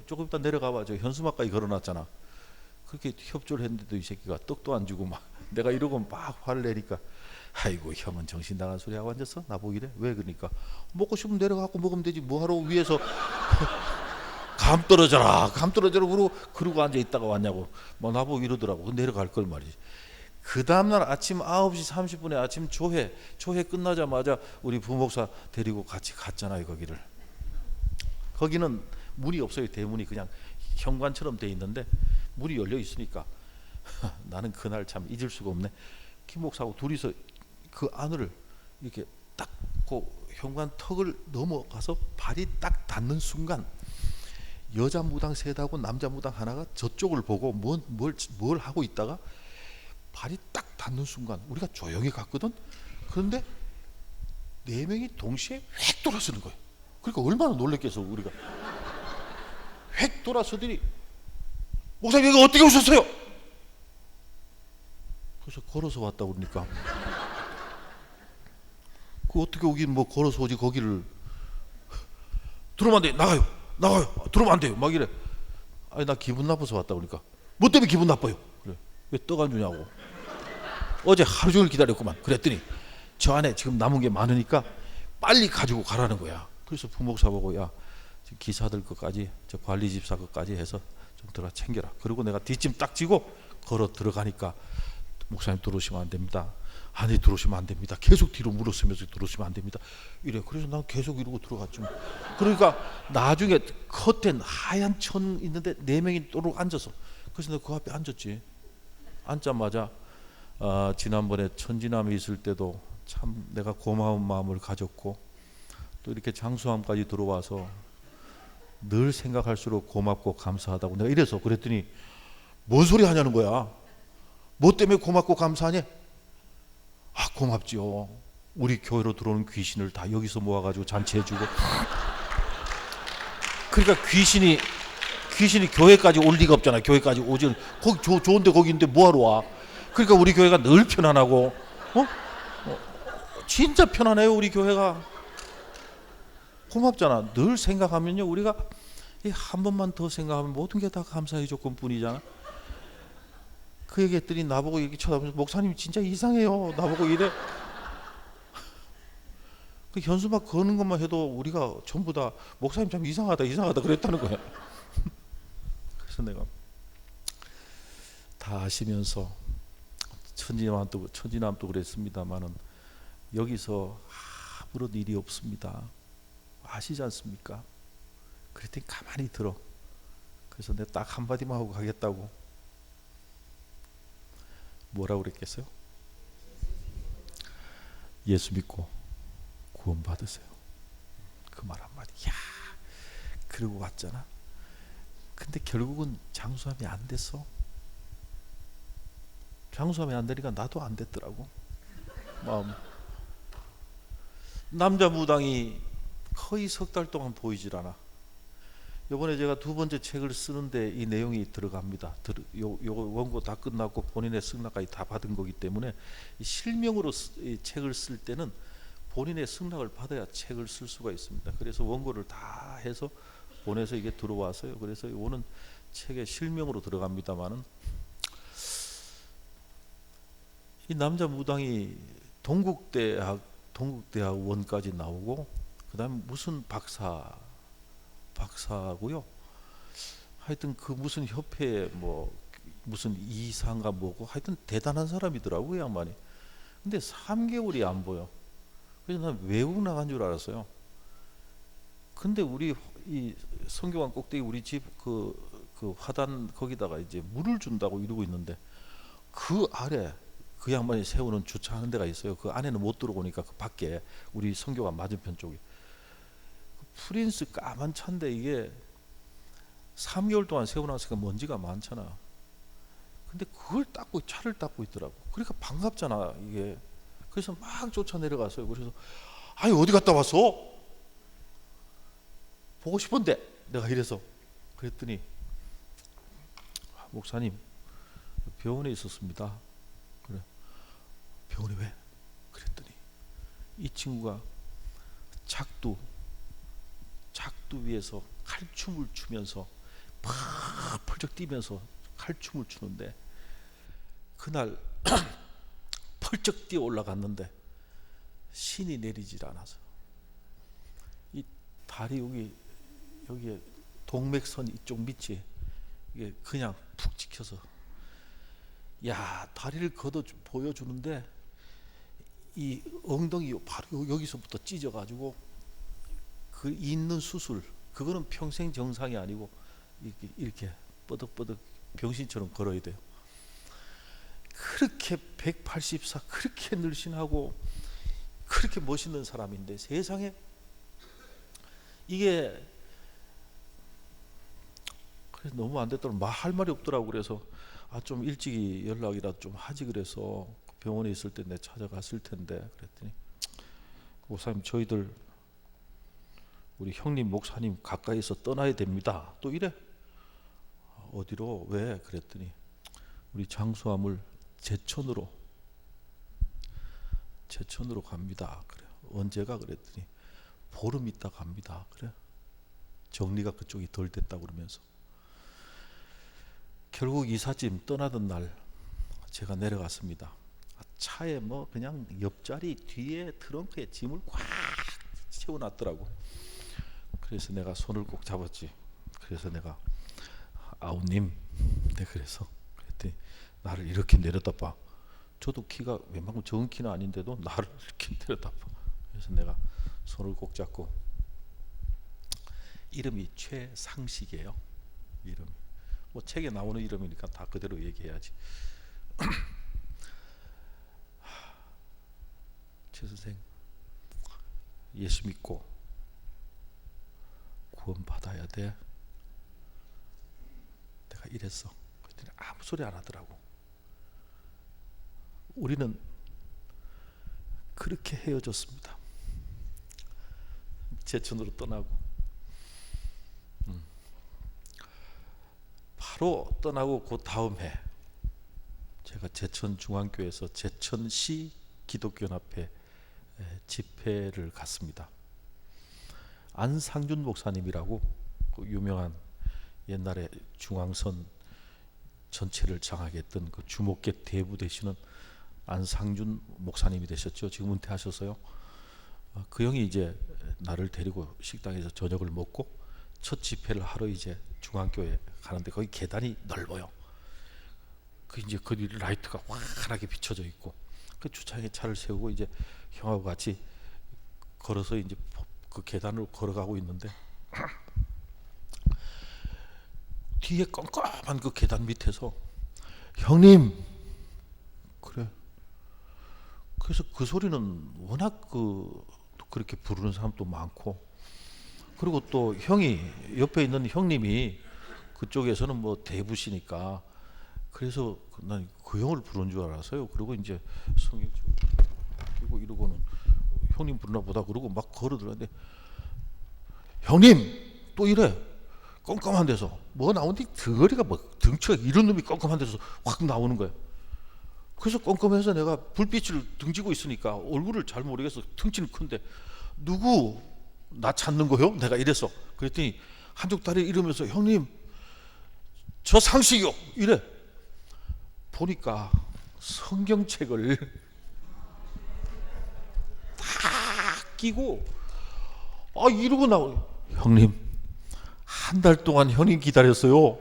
A: 조금 이따 내려가봐. 저 현수막까지 걸어놨잖아. 그렇게 협조를 했는데도 이 새끼가 떡도 안 주고 막 내가 이러고 막 화를 내니까 아이고 형은 정신 나간 소리 하고 앉았어? 나보고 이래? 왜 그러니까 먹고 싶으면 내려가고 먹으면 되지 뭐하러 위에서 감 떨어져라 그러고 앉아 있다가 왔냐고 막 나보고 이러더라고. 내려갈 걸 말이지. 그 다음날 아침 9시 30분에 아침 조회 끝나자마자 우리 부목사 데리고 같이 갔잖아요. 거기는 문이 없어요. 대문이 그냥 현관처럼 돼 있는데 문이 열려 있으니까 나는 그날 참 잊을 수가 없네. 김 목사하고 둘이서 그 안을 이렇게 딱 그 현관 턱을 넘어가서 발이 딱 닿는 순간 여자 무당 셋하고 남자 무당 하나가 저쪽을 보고 뭘 하고 있다가 발이 딱 닿는 순간 우리가 조용히 갔거든. 그런데 네 명이 동시에 획 돌아서는 거예요. 그러니까 얼마나 놀랬겠어. 우리가 획 돌아서더니 목사님 여기 어떻게 오셨어요? 그래서 걸어서 왔다 그러니까 그 어떻게 오긴 뭐 걸어서 오지. 거기를 들어오면 안 돼. 나가요 들어오면 안 돼요 막 이래. 아니 나 기분 나빠서 왔다 그러니까 뭐 때문에 기분 나빠요? 그래. 왜 떡 안 주냐고. 어제 하루 종일 기다렸구만. 그랬더니 저 안에 지금 남은 게 많으니까 빨리 가지고 가라는 거야. 그래서 부목사 보고 야 기사들 것까지 저 관리 집사 것까지 해서 좀 들어가 챙겨라. 그리고 내가 뒷짐 딱 지고 걸어 들어가니까 목사님 들어오시면 안 됩니다. 안에 들어오시면 안 됩니다. 계속 뒤로 물러서면서 들어오시면 안 됩니다. 이래. 그래서 난 계속 이러고 들어갔죠. 그러니까 나중에 커튼 하얀 천 있는데 네 명이 또록 앉아서 그래서 내가 그 앞에 앉았지. 앉자마자 지난번에 천지남이 있을 때도 참 내가 고마운 마음을 가졌고 또 이렇게 장수함까지 들어와서 늘 생각할수록 고맙고 감사하다고 내가 이래서 그랬더니 뭔 소리 하냐는 거야. 뭐 때문에 고맙고 감사하냐? 아 고맙지요. 우리 교회로 들어오는 귀신을 다 여기서 모아가지고 잔치해주고 그러니까 귀신이 교회까지 올 리가 없잖아. 교회까지 오지. 거기 좋은데 거기인데 뭐하러 와. 그러니까 우리 교회가 늘 편안하고 진짜 편안해요. 우리 교회가 고맙잖아. 늘 생각하면요 우리가 한 번만 더 생각하면 모든 게 다 감사의 조건뿐이잖아. 그 얘기했더니 나보고 이렇게 쳐다보면서 목사님 진짜 이상해요. 나보고 이래. 그 현수막 거는 것만 해도 우리가 전부 다 목사님 참 이상하다 그랬다는 거야. 그래서 내가 다 아시면서 천지남도 그랬습니다만은 여기서 아무런 일이 없습니다. 아시지 않습니까? 그랬더니 가만히 들어. 그래서 내가 딱 한마디만 하고 가겠다고. 뭐라고 그랬겠어요? 예수 믿고 구원 받으세요. 그 말 한마디. 야, 그러고 왔잖아. 근데 결국은 장수함이 안 됐어. 장수함이 안 되니까 나도 안 됐더라고. 마음. 남자 무당이 거의 석 달 동안 보이질 않아. 이번에 제가 두 번째 책을 쓰는데 이 내용이 들어갑니다. 요 원고 다 끝났고 본인의 승낙까지 다 받은 거기 때문에 실명으로 이 책을 쓸 때는 본인의 승낙을 받아야 책을 쓸 수가 있습니다. 그래서 원고를 다 해서 보내서 이게 들어와서요. 그래서 이거는 책에 실명으로 들어갑니다만은 이 남자 무당이 동국대학 원까지 나오고 그다음에 무슨 박사고요. 하여튼 그 무슨 협회에 뭐 무슨 이사인가 뭐고 하여튼 대단한 사람이더라고요, 양반이. 근데 3개월이 안 보여. 그래서 난 외국 나간 줄 알았어요. 근데 우리 이 성교관 꼭대기 우리 집 그 화단 거기다가 이제 물을 준다고 이러고 있는데 그 아래 그 양반이 세우는 주차하는 데가 있어요. 그 안에는 못 들어오니까 그 밖에 우리 성교관 맞은편 쪽에 프린스 까만 차인데 이게 3개월 동안 세워놨으니까 먼지가 많잖아. 근데 그걸 차를 닦고 있더라고. 그러니까 반갑잖아 이게. 그래서 막 쫓아 내려갔어요. 그래서 아니 어디 갔다 왔어? 보고 싶은데 내가 이래서 그랬더니 목사님 병원에 있었습니다. 그래 병원에 왜? 그랬더니 이 친구가 작두 위에서 칼춤을 추면서 펄쩍 뛰면서 칼춤을 추는데, 그날 펄쩍 뛰어 올라갔는데 신이 내리질 않아서 이 다리 여기에 동맥선 이쪽 밑이 이게 그냥 푹 찍혀서, 야, 다리를 걷어 보여주는데 이 엉덩이 바로 여기서부터 찢어가지고 그 있는 수술, 그거는 평생 정상이 아니고 이렇게 뻐덕뻐덕 병신처럼 걸어야 돼요. 그렇게 184, 그렇게 늘씬하고 그렇게 멋있는 사람인데 세상에 이게 너무 안 됐더라고. 할 말이 없더라고. 그래서 좀 일찍이 연락이라도 좀 하지, 그래서 병원에 있을 때 내가 찾아갔을 텐데, 그랬더니 목사님, 저희들 우리 형님 목사님 가까이서 떠나야 됩니다, 또 이래. 어디로? 왜? 그랬더니 우리 장수함을 제천으로 갑니다. 그래. 언제가? 그랬더니 보름 있다 갑니다. 그래. 정리가 그쪽이 덜 됐다 그러면서. 결국 이삿짐 떠나던 날 제가 내려갔습니다. 차에 뭐 그냥 옆자리 뒤에 트렁크에 짐을 꽉 채워놨더라고. 그래서 내가 손을 꼭 잡았지. 그래서 내가, 아우님, 네, 그래서 그랬더니 나를 이렇게 내려다봐. 저도 키가 웬만큼 적은 키는 아닌데도 나를 이렇게 내려다봐. 그래서 내가 손을 꼭 잡고, 이름이 최상식이에요. 이름이 뭐 책에 나오는 이름이니까 다 그대로 얘기해야지. 최 선생, 예수 믿고 구원 받아야 돼. 내가 이랬어. 그랬더니 아무 소리 안 하더라고. 우리는 그렇게 헤어졌습니다. 제천으로 떠나고. 바로 떠나고 그 다음 해 제가 제천중앙교회에서 제천시 기독교연합회 집회를 갔습니다. 안상준 목사님이라고 그 유명한 옛날에 중앙선 전체를 장악했던 했던 그 주목계 대부 되시는 안상준 목사님이 되셨죠. 지금 은퇴하셔서요. 그 형이 이제 나를 데리고 식당에서 저녁을 먹고 첫 집회를 하러 이제 중앙교회 가는데, 거기 계단이 넓어요. 그 이제 거기 라이트가 환하게 비춰져 있고, 그 주차장에 차를 세우고 이제 형하고 같이 걸어서 이제 그 계단으로 걸어가고 있는데, 뒤에 껌껌한 그 계단 밑에서 형님, 그래. 그래서 그 소리는 워낙 그렇게 부르는 사람도 많고, 그리고 또 형이 옆에 있는 형님이 그쪽에서는 뭐 대부시니까, 그래서 난 그 형을 부른 줄 알았어요. 그리고 이제 성경 끼고 이러고는 형님 부르나 보다 그러고 막 걸어 들어갔는데, 형님 또 이래. 껌껌한 데서 뭐 나오는데 덩어리가 뭐 등치가 이런 놈이 껌껌한 데서 확 나오는 거야. 그래서 껌껌해서 내가 불빛을 등지고 있으니까 얼굴을 잘 모르겠어. 등치는 큰데 누구 나 찾는 거요? 내가 이랬어. 그랬더니 한쪽 다리 이러면서 형님 저 상식이요 이래. 보니까 성경책을 다 끼고 이러고 나오요. 형님 한 달 동안 형님 기다렸어요.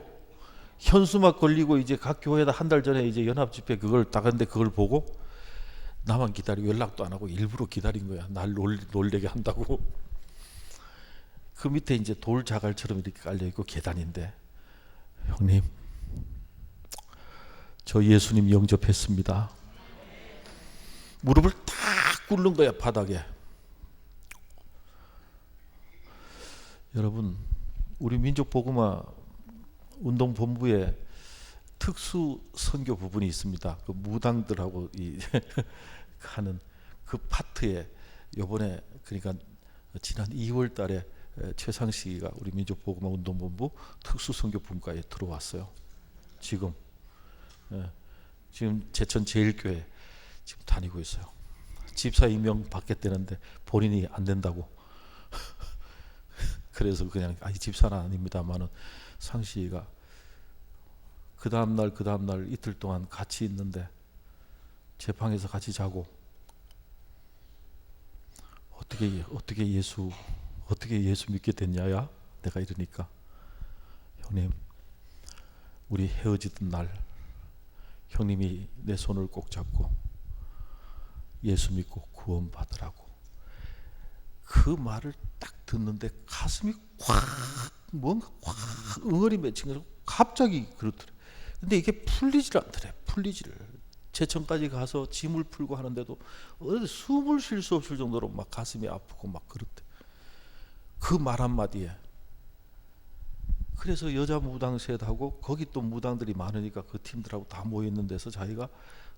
A: 현수막 걸리고 이제 각 교회에다 한 달 전에 이제 연합 집회 그걸 딱 했는데, 그걸 보고 나만 기다리고 연락도 안 하고 일부러 기다린 거야. 날 놀래게 한다고. 그 밑에 이제 돌 자갈처럼 이렇게 깔려 있고 계단인데, 형님 저 예수님 영접했습니다. 무릎을 탁 꿇는 거야, 바닥에. 여러분, 우리 민족복음화 운동본부에 특수 선교 부분이 있습니다. 그 무당들하고 하는 그 파트에 요번에, 그러니까 지난 2월 달에 최상식이가 우리 민족복음화 운동본부 특수 선교 분과에 들어왔어요. 지금 제천 제일교회 지금 다니고 있어요. 집사 임명 받겠다는데 본인이 안 된다고. 그래서 그냥 집사는 아닙니다만은 상시가 그 다음날 이틀 동안 같이 있는데 제 방에서 같이 자고 어떻게 예수 믿게 됐냐야? 내가 이러니까 형님 우리 헤어지던 날 형님이 내 손을 꼭 잡고 예수 믿고 구원 받으라고 그 말을 딱 듣는데 가슴이 뭔가 응어리 맺힌 거죠. 갑자기 그렇더래. 근데 이게 풀리질 않더래. 풀리지를. 제천까지 가서 짐을 풀고 하는데도 숨을 쉴 수 없을 정도로 막 가슴이 아프고 막 그렇대. 그 말 한마디에. 그래서 여자 무당 셋하고 거기 또 무당들이 많으니까 그 팀들하고 다 모여있는 데서 자기가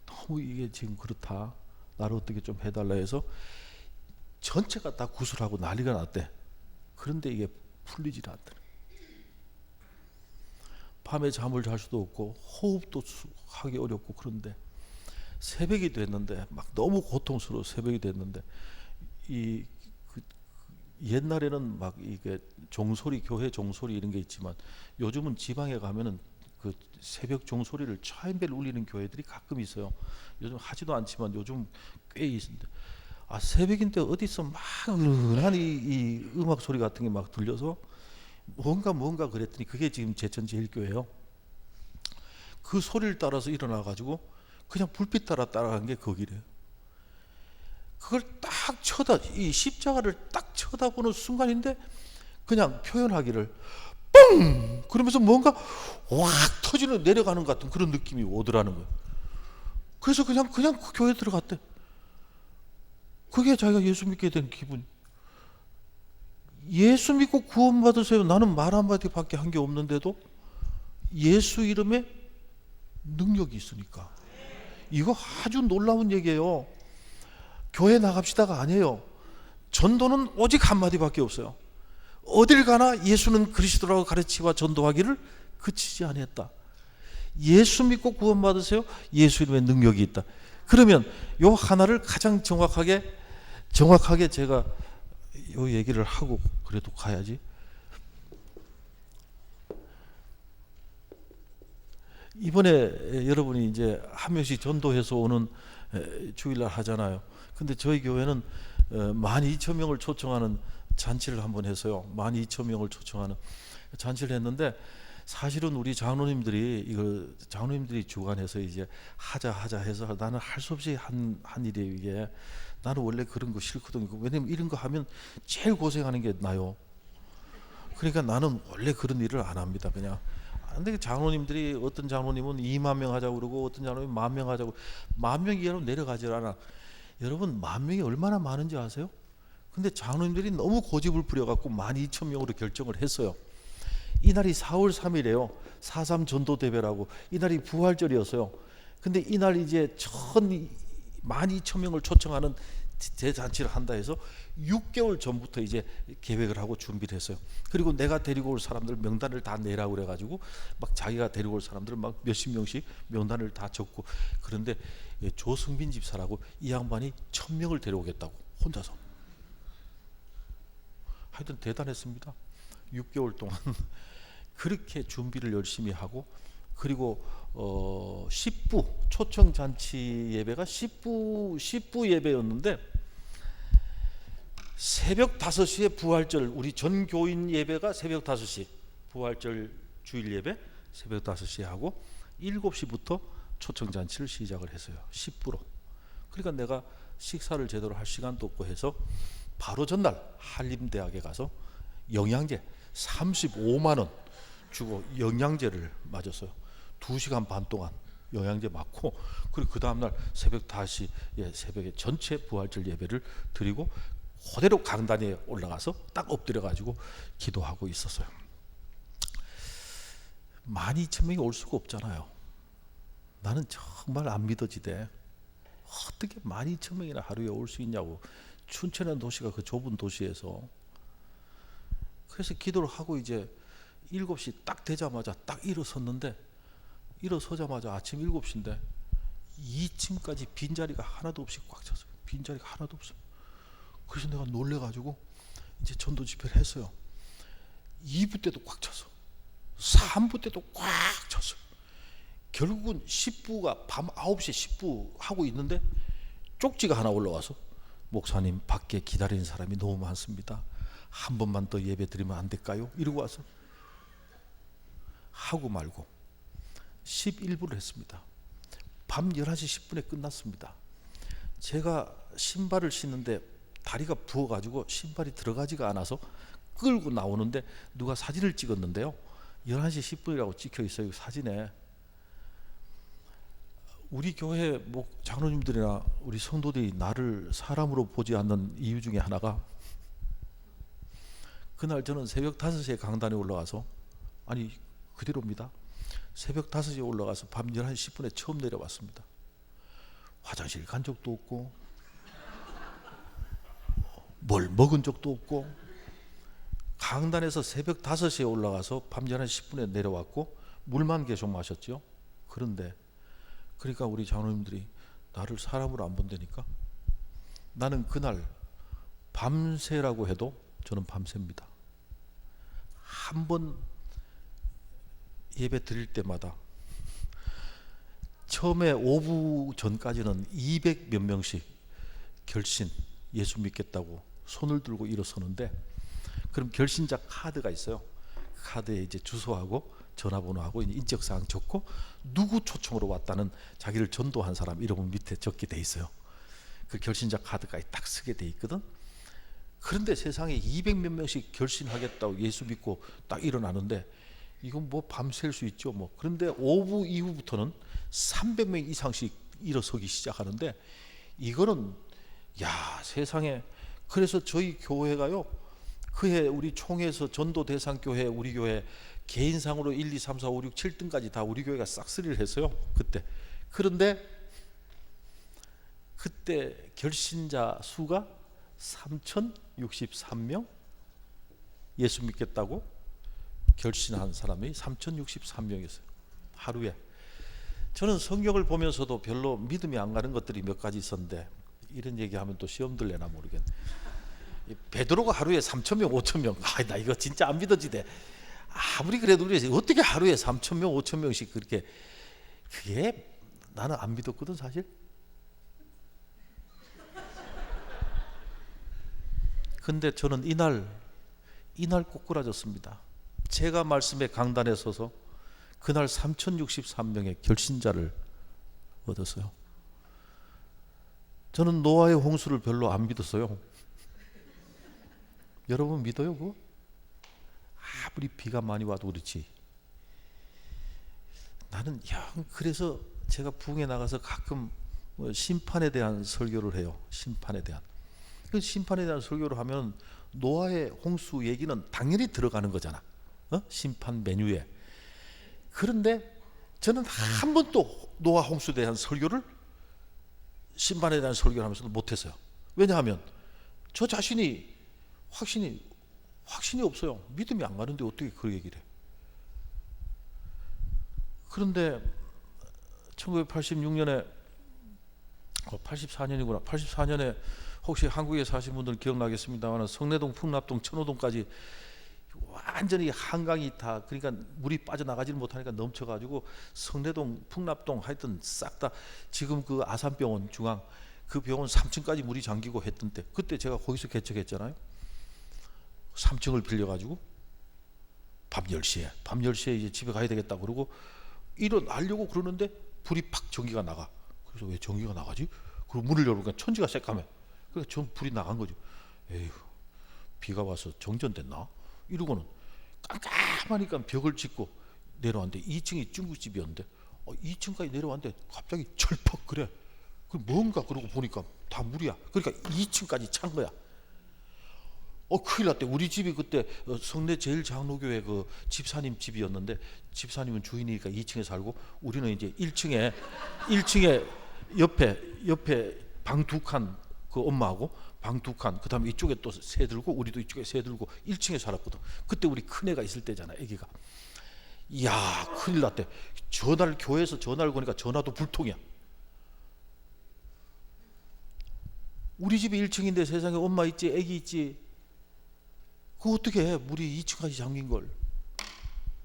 A: 너무 이게 지금 그렇다. 나를 어떻게 좀 해달라 해서 전체가 다 구슬하고 난리가 났대. 그런데 이게 풀리질 않더래. 밤에 잠을 잘 수도 없고 호흡도 하기 어렵고 그런데 새벽이 됐는데 막 너무 고통스러워 새벽이 됐는데 옛날에는 막 이게 종소리 교회 종소리 이런 게 있지만 요즘은 지방에 가면은 그 새벽 종소리를 차인벨 울리는 교회들이 가끔 있어요. 요즘 하지도 않지만 요즘 꽤 있는데 새벽인데 어디서 막 은은한 이 음악 소리 같은 게 막 들려서 뭔가 그랬더니 그게 지금 제천제일교회예요. 그 소리를 따라서 일어나 가지고 그냥 불빛 따라간 게 거기래요. 그걸 딱 이 십자가를 딱 쳐다보는 순간인데 그냥 표현하기를 뻥 그러면서 뭔가 확 터지는 내려가는 것 같은 그런 느낌이 오더라는 거예요. 그래서 그냥 그 교회 들어갔대. 그게 자기가 예수 믿게 된 기분. 예수 믿고 구원 받으세요. 나는 말 한마디밖에 한 게 없는데도 예수 이름에 능력이 있으니까. 이거 아주 놀라운 얘기예요. 교회 나갑시다가 아니에요. 전도는 오직 한마디밖에 없어요. 어딜 가나 예수는 그리스도라고 가르치와 전도하기를 그치지 아니했다. 예수 믿고 구원 받으세요. 예수 이름에 능력이 있다. 그러면 요 하나를 가장 정확하게 제가 요 얘기를 하고 그래도 가야지. 이번에 여러분이 이제 한 명씩 전도해서 오는 주일날 하잖아요. 근데 저희 교회는 12,000명을 초청하는 잔치를 한번 했어요. 12,000명을 초청하는 잔치를 했는데 사실은 우리 장로님들이 주관해서 이제 하자 해서 나는 할 수 없이 한 일이에요. 이게 나는 원래 그런 거 싫거든요. 왜냐면 이런 거 하면 제일 고생하는 게 나요. 그러니까 나는 원래 그런 일을 안 합니다. 그냥. 근데 장로님들이 어떤 장로님은 2만 명 하자고 그러고 어떤 장로님은 1만 명 하자고 1만 명 이하로 내려가질 않아. 여러분 1만 명이 얼마나 많은지 아세요? 근데 장로님들이 너무 고집을 부려갖고 12,000명으로 결정을 했어요. 이날이 4월 3일이에요. 4.3 전도대회라고. 이날이 부활절이었어요. 근데 이날 이제 12,000명을 초청하는 대잔치를 한다 해서 6개월 전부터 이제 계획을 하고 준비를 했어요. 그리고 내가 데리고 올 사람들 명단을 다 내라고 그래가지고 막 자기가 데리고 올 사람들 막 몇십 명씩 명단을 다 적고 그런데 조승빈 집사라고 이 양반이 1,000명을 데려오겠다고 혼자서. 하여튼 대단했습니다. 6개월 동안 그렇게 준비를 열심히 하고 그리고 10부 초청 잔치 예배가 10부 예배였는데 새벽 5시에 부활절 우리 전 교인 예배가 새벽 5시 부활절 주일 예배 새벽 5시에 하고 7시부터 초청 잔치를 시작을 했어요. 10부로. 그러니까 내가 식사를 제대로 할 시간도 없고 해서 바로 전날 한림대학에 가서 영양제 35만 원 주고 영양제를 맞았어요. 2시간 반 동안 영양제 맞고 그리고 그 다음날 새벽 5시에 새벽에 전체 부활절 예배를 드리고 그대로 강단에 올라가서 딱 엎드려 가지고 기도하고 있었어요. 12,000명이 올 수가 없잖아요. 나는 정말 안 믿어지대. 어떻게 12,000명이나 하루에 올 수 있냐고. 춘천이라는 도시가 그 좁은 도시에서. 그래서 기도를 하고 이제 7시 딱 되자마자 딱 일어서자마자 아침 7시인데 2층까지 빈자리가 하나도 없이 꽉 찼어요. 빈자리가 하나도 없어요. 그래서 내가 놀래가지고 이제 전도 집회를 했어요. 2부 때도 꽉 찼어. 3부 때도 꽉 찼어. 결국은 10부가 밤 9시에 10부 하고 있는데 쪽지가 하나 올라와서 목사님 밖에 기다리는 사람이 너무 많습니다. 한 번만 더 예배 드리면 안 될까요? 이러고 와서 하고 말고 11부를 했습니다. 밤 11시 10분에 끝났습니다. 제가 신발을 신는데 다리가 부어가지고 신발이 들어가지가 않아서 끌고 나오는데 누가 사진을 찍었는데요, 11시 10분이라고 찍혀 있어요. 사진에 우리 교회 장로님들이나 우리 성도들이 나를 사람으로 보지 않는 이유 중에 하나가, 그날 저는 새벽 5시에 강단에 올라가서, 아니 그대로입니다, 새벽 5시에 올라가서 밤 11시 10분에 처음 내려왔습니다. 화장실 간 적도 없고 뭘 먹은 적도 없고, 강단에서 새벽 5시에 올라가서 밤 11시 10분에 내려왔고 물만 계속 마셨죠. 그런데 그러니까 우리 장로님들이 나를 사람으로 안 본다니까. 나는 그날 밤새라고 해도 저는 밤새입니다. 한 번 예배 드릴 때마다 처음에 오후 전까지는 200 몇 명씩 결신, 예수 믿겠다고 손을 들고 일어서는데, 그럼 결신자 카드가 있어요. 카드에 이제 주소하고 전화번호하고 인적사항 적고 누구 초청으로 왔다는 자기를 전도한 사람 이름 밑에 적게 돼 있어요. 그 결신자 카드가 딱 쓰게 돼 있거든. 그런데 세상에 200 몇 명씩 결신하겠다고 예수 믿고 딱 일어나는데, 이건 뭐 밤샐 수 있죠 뭐. 그런데 오후 이후부터는 300명 이상씩 일어서기 시작하는데, 이거는 야 세상에. 그래서 저희 교회가요, 그해 우리 총회에서 전도 대상 교회, 우리 교회 개인상으로 1, 2, 3, 4, 5, 6, 7등까지 다 우리 교회가 싹쓸이를 했어요 그때. 그런데 그때 결신자 수가 3,063명, 예수 믿겠다고 결신한 사람이 3,063명이었어요 하루에. 저는 성경을 보면서도 별로 믿음이 안 가는 것들이 몇 가지 있었는데, 이런 얘기하면 또 시험 들려나 모르겠네. 베드로가 하루에 3,000명 5,000명, 나 이거 진짜 안 믿어지대. 아무리 그래도 우리 어떻게 하루에 3,000명 5,000명씩 그렇게, 그게 나는 안 믿었거든 사실. 근데 저는 이날 꼬꾸라졌습니다. 제가 말씀의 강단에 서서 그날 3,063명의 결신자를 얻었어요. 저는 노아의 홍수를 별로 안 믿었어요. 여러분 믿어요 그거? 아무리 비가 많이 와도 그렇지. 나는 그래서 제가 부흥에 나가서 가끔 심판에 대한 설교를 해요. 심판에 대한. 그 심판에 대한 설교를 하면 노아의 홍수 얘기는 당연히 들어가는 거잖아. 심판 메뉴에. 그런데 저는 한 번도 노아 홍수에 대한 설교를, 심판에 대한 설교를 하면서도 못했어요. 왜냐하면 저 자신이 확신이 없어요. 믿음이 안 가는데 어떻게 그 얘기를 해. 그런데 1986년에 84년이구나. 84년에 혹시 한국에 사신 분들 기억나겠습니다만, 성내동, 풍납동, 천호동까지 완전히 한강이 다, 그러니까 물이 빠져나가지를 못하니까 넘쳐가지고 성내동, 풍납동 하여튼 싹 다, 지금 그 아산병원 중앙 그 병원 3층까지 물이 잠기고 했던 때, 그때 제가 거기서 개척했잖아요. 3층을 빌려가지고 밤 10시에 이제 집에 가야 되겠다 그러고 일어나려고 그러는데 불이 팍 전기가 나가. 그래서 왜 전기가 나가지? 그리고 문을 열어보니까 천지가 새까매. 그러니까 전 불이 나간 거죠. 에휴, 비가 와서 정전됐나? 이러고는 깜깜하니까 벽을 짚고 내려왔는데 2층이 중국집이었는데 2층까지 내려왔는데 갑자기 철퍽 그래. 그 뭔가 그러고 보니까 다 물이야. 그러니까 2층까지 찬 거야. 큰일 났대. 우리 집이 그때 성내 제일 장로교회 그 집사님 집이었는데, 집사님은 주인이니까 2층에 살고 우리는 이제 1층에 옆에 방 2칸, 그 엄마하고 방 2칸, 그 다음에 이쪽에 또 새 들고 우리도 이쪽에 새 들고 1층에 살았거든. 그때 우리 큰애가 있을 때잖아, 애기가. 이야, 큰일 났대. 교회에서 전화를 거니까 전화도 불통이야. 우리 집이 1층인데 세상에 엄마 있지, 애기 있지. 그 어떻게 해? 물이 2층까지 잠긴 걸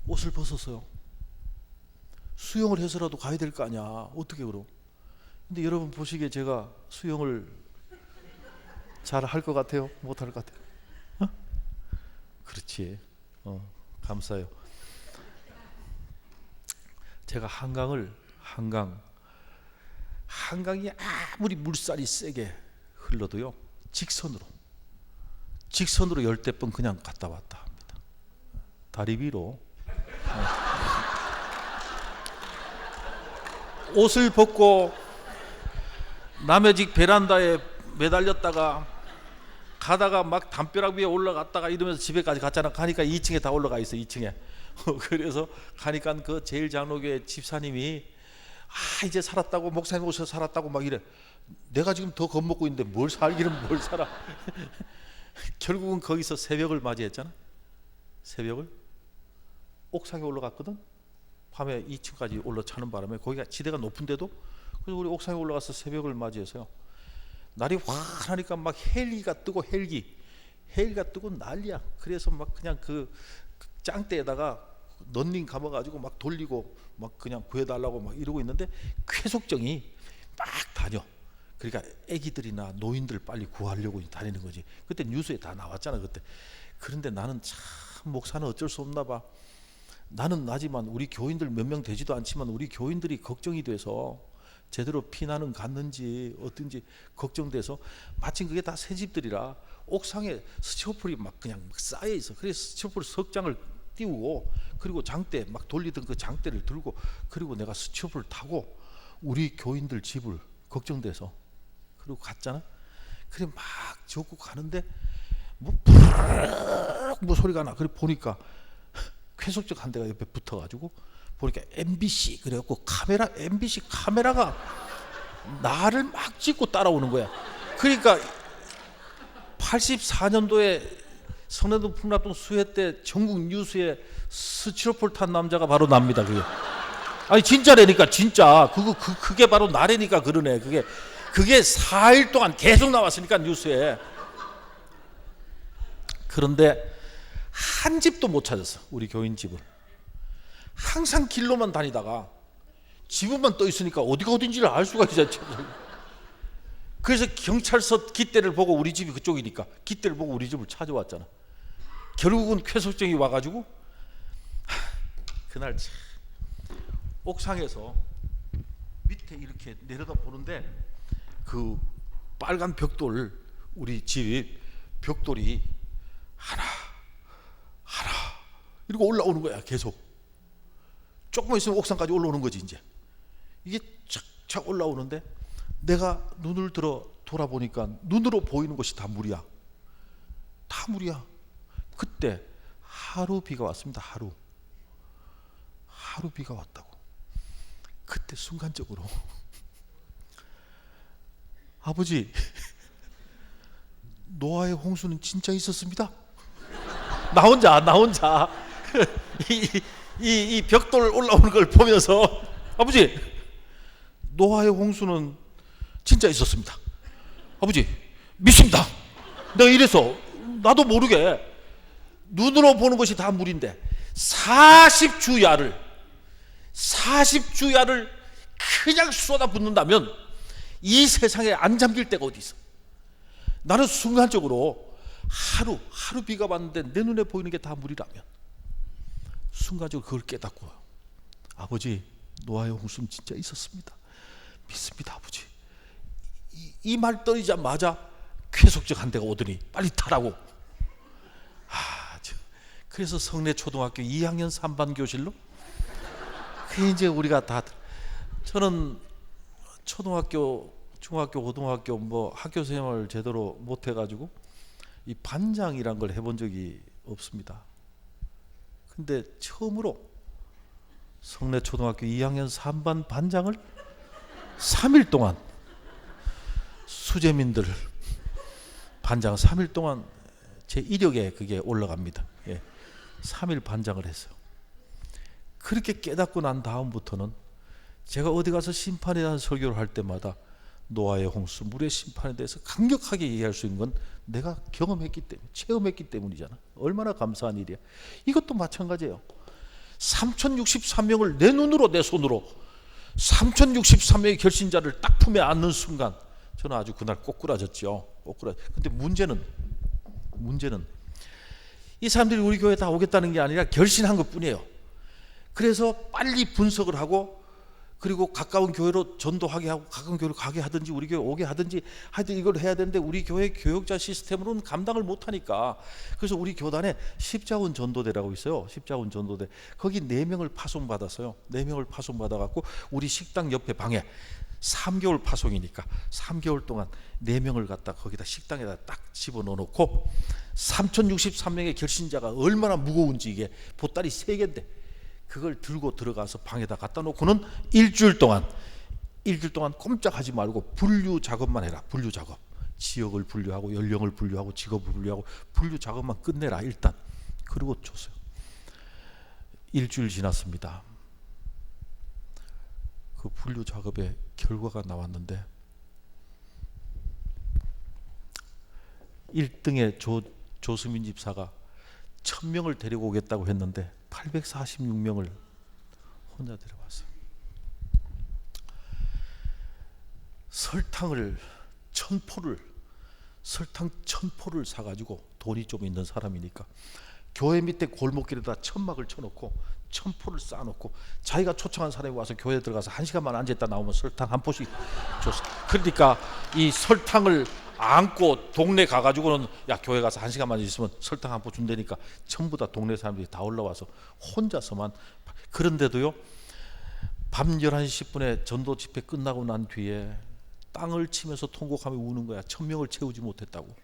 A: 옷을 벗었어요. 수영을 해서라도 가야 될 거 아니야. 어떻게 그럼? 근데 여러분 보시기에 제가 수영을 잘 할 것 같아요? 못 할 것 같아요? 어? 그렇지. 감사해요. 제가 한강이 아무리 물살이 세게 흘러도요, 직선으로 열댓 번 그냥 갔다 왔다 합니다. 다리 위로. 옷을 벗고 남의 집 베란다에 매달렸다가 가다가 막 담벼락 위에 올라갔다가 이러면서 집에까지 갔잖아. 가니까 2층에 다 올라가 있어. 2층에. 그래서 가니까 그 제일 장로교회 집사님이 이제 살았다고, 목사님 오셔서 살았다고 막 이래. 내가 지금 더 겁먹고 있는데 뭘 살기는 뭘 살아. 결국은 거기서 새벽을 맞이했잖아. 새벽을 옥상에 올라갔거든. 밤에 2층까지 올라차는 바람에 거기가 지대가 높은데도, 그래서 우리 옥상에 올라가서 새벽을 맞이해서요, 날이 환하니까 막 헬기가 뜨고 난리야. 그래서 막 그냥 그 짱대에다가 런닝 감아가지고 막 돌리고 막 그냥 구해달라고 막 이러고 있는데 쾌속정이 막 다녀. 그러니까 애기들이나 노인들 빨리 구하려고 다니는 거지. 그때 뉴스에 다 나왔잖아 그때. 그런데 나는 참 목사는 어쩔 수 없나 봐. 나는 나지만 우리 교인들 몇 명 되지도 않지만 우리 교인들이 걱정이 돼서 제대로 피난은 갔는지 어떤지 걱정돼서, 마침 그게 다 새 집들이라 옥상에 스티로폴이 막 그냥 막 쌓여 있어. 그래서 스티로폴 석장을 띄우고, 그리고 장대 막 돌리던 그 장대를 들고, 그리고 내가 스티로폴 타고 우리 교인들 집을 걱정돼서 그리고 갔잖아. 그래 막 젓고 가는데 뭐 소리가 나. 그래 보니까 쾌속적 한 대가 옆에 붙어가지고 보니까 MBC, 그래갖고 MBC 카메라가 나를 막 찍고 따라오는 거야. 그러니까 84년도에 성내동 풍납동 수해 때 전국 뉴스에 스티로폴 탄 남자가 바로 납니다. 그게 아니 진짜라니까. 진짜 그게 바로 나래니까 그러네. 그게 4일 동안 계속 나왔으니까 뉴스에. 그런데 한 집도 못 찾았어. 우리 교인 집을. 항상 길로만 다니다가 집으만 떠 있으니까 어디가 어딘지를 알 수가 있었지. 그래서 경찰서 깃대를 보고, 우리 집이 그쪽이니까 깃대를 보고 우리 집을 찾아왔잖아. 결국은 쾌속정이 와가지고 그날 참 옥상에서 밑에 이렇게 내려다 보는데 그 빨간 벽돌, 우리 집 벽돌이 하나 이러고 올라오는 거야. 계속 조금만 있으면 옥상까지 올라오는 거지. 이제 이게 착착 올라오는데 내가 눈을 들어 돌아보니까 눈으로 보이는 것이 다 물이야. 다 물이야. 그때 하루 비가 왔습니다. 하루 비가 왔다고. 그때 순간적으로 아버지, 노아의 홍수는 진짜 있었습니다. 나 혼자 이 벽돌 올라오는 걸 보면서, 아버지, 노아의 홍수는 진짜 있었습니다. 아버지, 믿습니다. 내가 이래서 나도 모르게 눈으로 보는 것이 다 물인데 40주야를 그냥 쏟아붓는다면 이 세상에 안 잠길 데가 어디 있어. 나는 순간적으로 하루 비가 왔는데 내 눈에 보이는 게 다 물이라면 순간적으로 그걸 깨닫고, 아버지, 노아의 홍수는 진짜 있었습니다. 믿습니다, 아버지. 이 말 떨리자마자 쾌속적 한 대가 오더니 빨리 타라고. 그래서 성내초등학교 2학년 3반 교실로, 그 이제 우리가 다, 저는 초등학교, 중학교, 고등학교 뭐 학교 생활을 제대로 못 해가지고 이 반장이란 걸 해본 적이 없습니다. 근데 처음으로 성내초등학교 2학년 3반 반장을 3일 동안, 수재민들 반장 3일 동안 제 이력에 그게 올라갑니다. 3일 반장을 했어요. 그렇게 깨닫고 난 다음부터는 제가 어디 가서 심판에 대한 설교를 할 때마다 노아의 홍수, 물의 심판에 대해서 강력하게 얘기할 수 있는 건 내가 경험했기 때문에, 체험했기 때문이잖아. 얼마나 감사한 일이야. 이것도 마찬가지예요. 3063명을 내 눈으로, 내 손으로 3063명의 결신자를 딱 품에 안는 순간 저는 아주 그날 꼬꾸라졌죠. 근데 문제는 이 사람들이 우리 교회에 다 오겠다는 게 아니라 결신한 것 뿐이에요. 그래서 빨리 분석을 하고, 그리고 가까운 교회로 전도하게 하고, 가까운 교회로 가게 하든지 우리 교회 오게 하든지, 하여튼 이걸 해야 되는데 우리 교회 교육자 시스템으로는 감당을 못하니까, 그래서 우리 교단에 십자군 전도대라고 있어요. 십자군 전도대. 거기 4명을 파송받았어요. 4명을 파송받아갖고 우리 식당 옆에 방에 3개월 파송이니까 3개월 동안 4명을 갖다 거기다 식당에다 딱 집어넣어놓고, 3063명의 결신자가 얼마나 무거운지, 이게 보따리 3개인데 그걸 들고 들어가서 방에다 갖다 놓고는 일주일 동안 꼼짝하지 말고 분류 작업만 해라. 분류 작업. 지역을 분류하고 연령을 분류하고 직업을 분류하고 분류 작업만 끝내라 일단. 그리고 줬어요. 일주일 지났습니다. 그 분류 작업의 결과가 나왔는데 1등의 조수민 집사가 1000명을 데리고 오겠다고 했는데 846명을 혼자 데려왔어요. 설탕 1000포를 사가지고, 돈이 좀 있는 사람이니까 교회 밑에 골목길에다 천막을 쳐놓고 1000포를 쌓아놓고, 자기가 초청한 사람이 와서 교회에 들어가서 1시간만 앉아있다 나오면 설탕 1포씩 줬어요. 그러니까 이 설탕을 안고 동네 가가지고는, 야, 교회 가서 1시간만 있으면 설탕 1포 준다니까 전부 다 동네 사람들이 다 올라와서 혼자서만. 그런데도요, 밤 11시 10분에 전도 집회 끝나고 난 뒤에 땅을 치면서 통곡하며 우는 거야. 1000명을 채우지 못했다고.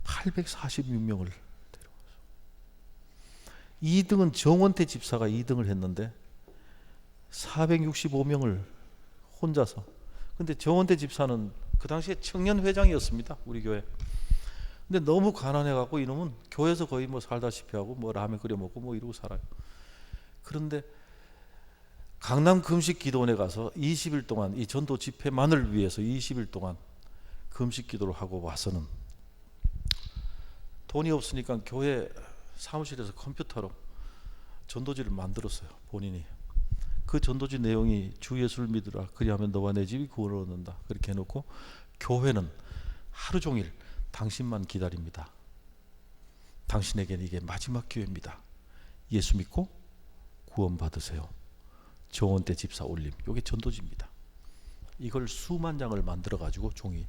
A: 846명을 데려왔어. 2등은 정원태 집사가 2등을 했는데 465명을 혼자서. 근데 정원태 집사는 그 당시에 청년회장이었습니다, 우리 교회. 근데 너무 가난해갖고 이놈은 교회에서 거의 뭐 살다시피 하고 뭐 라면 끓여 먹고 뭐 이러고 살아요. 그런데 강남 금식 기도원에 가서 20일 동안 이 전도 집회만을 위해서 20일 동안 금식 기도를 하고 와서는 돈이 없으니까 교회 사무실에서 컴퓨터로 전도지를 만들었어요, 본인이. 그 전도지 내용이 주 예수를 믿으라, 그리하면 너와 내 집이 구원을 얻는다, 그렇게 해놓고, 교회는 하루 종일 당신만 기다립니다. 당신에게는 이게 마지막 기회입니다. 예수 믿고 구원 받으세요. 정원대 집사 올림. 이게 전도지입니다. 이걸 수만 장을 만들어 가지고 종이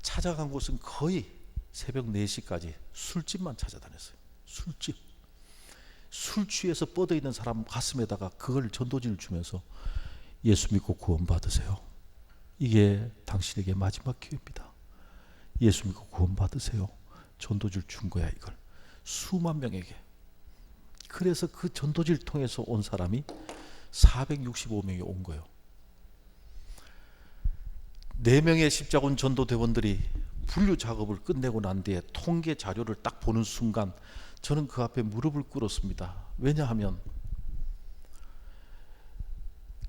A: 찾아간 곳은 거의 새벽 4시까지 술집만 찾아다녔어요. 술 취해서 뻗어 있는 사람 가슴에다가 그걸 전도지를 주면서 예수 믿고 구원 받으세요. 이게 당신에게 마지막 기회입니다. 예수 믿고 구원 받으세요. 전도지를 준 거야, 이걸. 수만 명에게. 그래서 그 전도지를 통해서 온 사람이 465명이 온 거예요. 4명의 십자군 전도대원들이 분류 작업을 끝내고 난 뒤에 통계 자료를 딱 보는 순간 저는 그 앞에 무릎을 꿇었습니다. 왜냐하면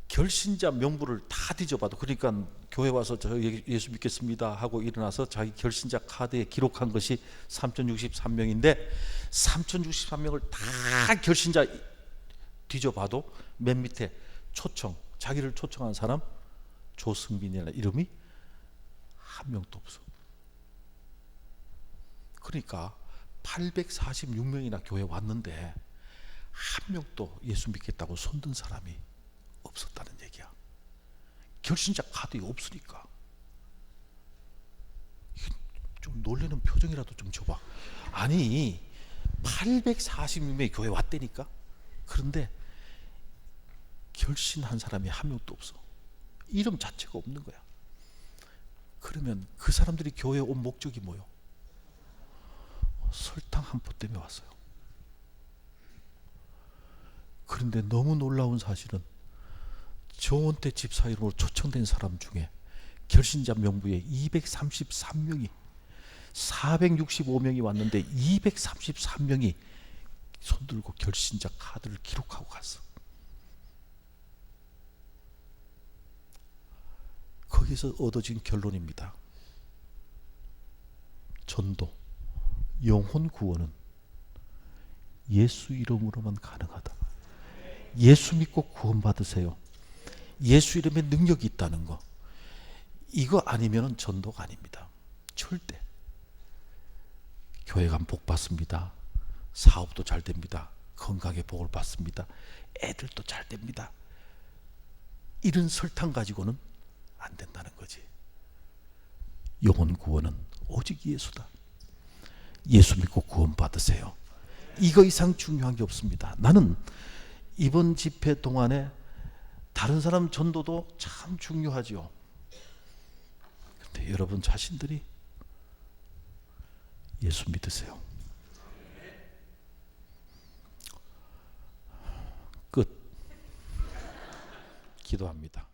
A: 결신자 명부를 다 뒤져봐도, 그러니까 교회 와서 저 예수 믿겠습니다 하고 일어나서 자기 결신자 카드에 기록한 것이 3063명인데 3063명을 다 결신자 뒤져봐도 맨 밑에 자기를 초청한 사람 조승빈이라는 이름이 한 명도 없어. 그러니까 846명이나 교회 왔는데 한 명도 예수 믿겠다고 손든 사람이 없었다는 얘기야. 결신자 카드가 없으니까. 좀 놀라는 표정이라도 좀 줘봐. 아니 846명이 교회 왔다니까. 그런데 결신한 사람이 한 명도 없어. 이름 자체가 없는 거야. 그러면 그 사람들이 교회에 온 목적이 뭐요? 설탕 한 포 때문에 왔어요. 그런데 너무 놀라운 사실은 정원태 집사 이름으로 초청된 사람 중에 결신자 명부에 233명이 465명이 왔는데 233명이 손들고 결신자 카드를 기록하고 갔어. 거기서 얻어진 결론입니다. 전도, 영혼 구원은 예수 이름으로만 가능하다. 예수 믿고 구원받으세요. 예수 이름에 능력이 있다는 거. 이거 아니면 전도가 아닙니다. 절대. 교회 가면 복 받습니다. 사업도 잘 됩니다. 건강에 복을 받습니다. 애들도 잘 됩니다. 이런 설탕 가지고는 안 된다는 거지. 영혼 구원은 오직 예수다. 예수 믿고 구원 받으세요. 이거 이상 중요한 게 없습니다. 나는 이번 집회 동안에 다른 사람 전도도 참 중요하죠. 그런데 여러분 자신들이 예수 믿으세요. 끝. 기도합니다.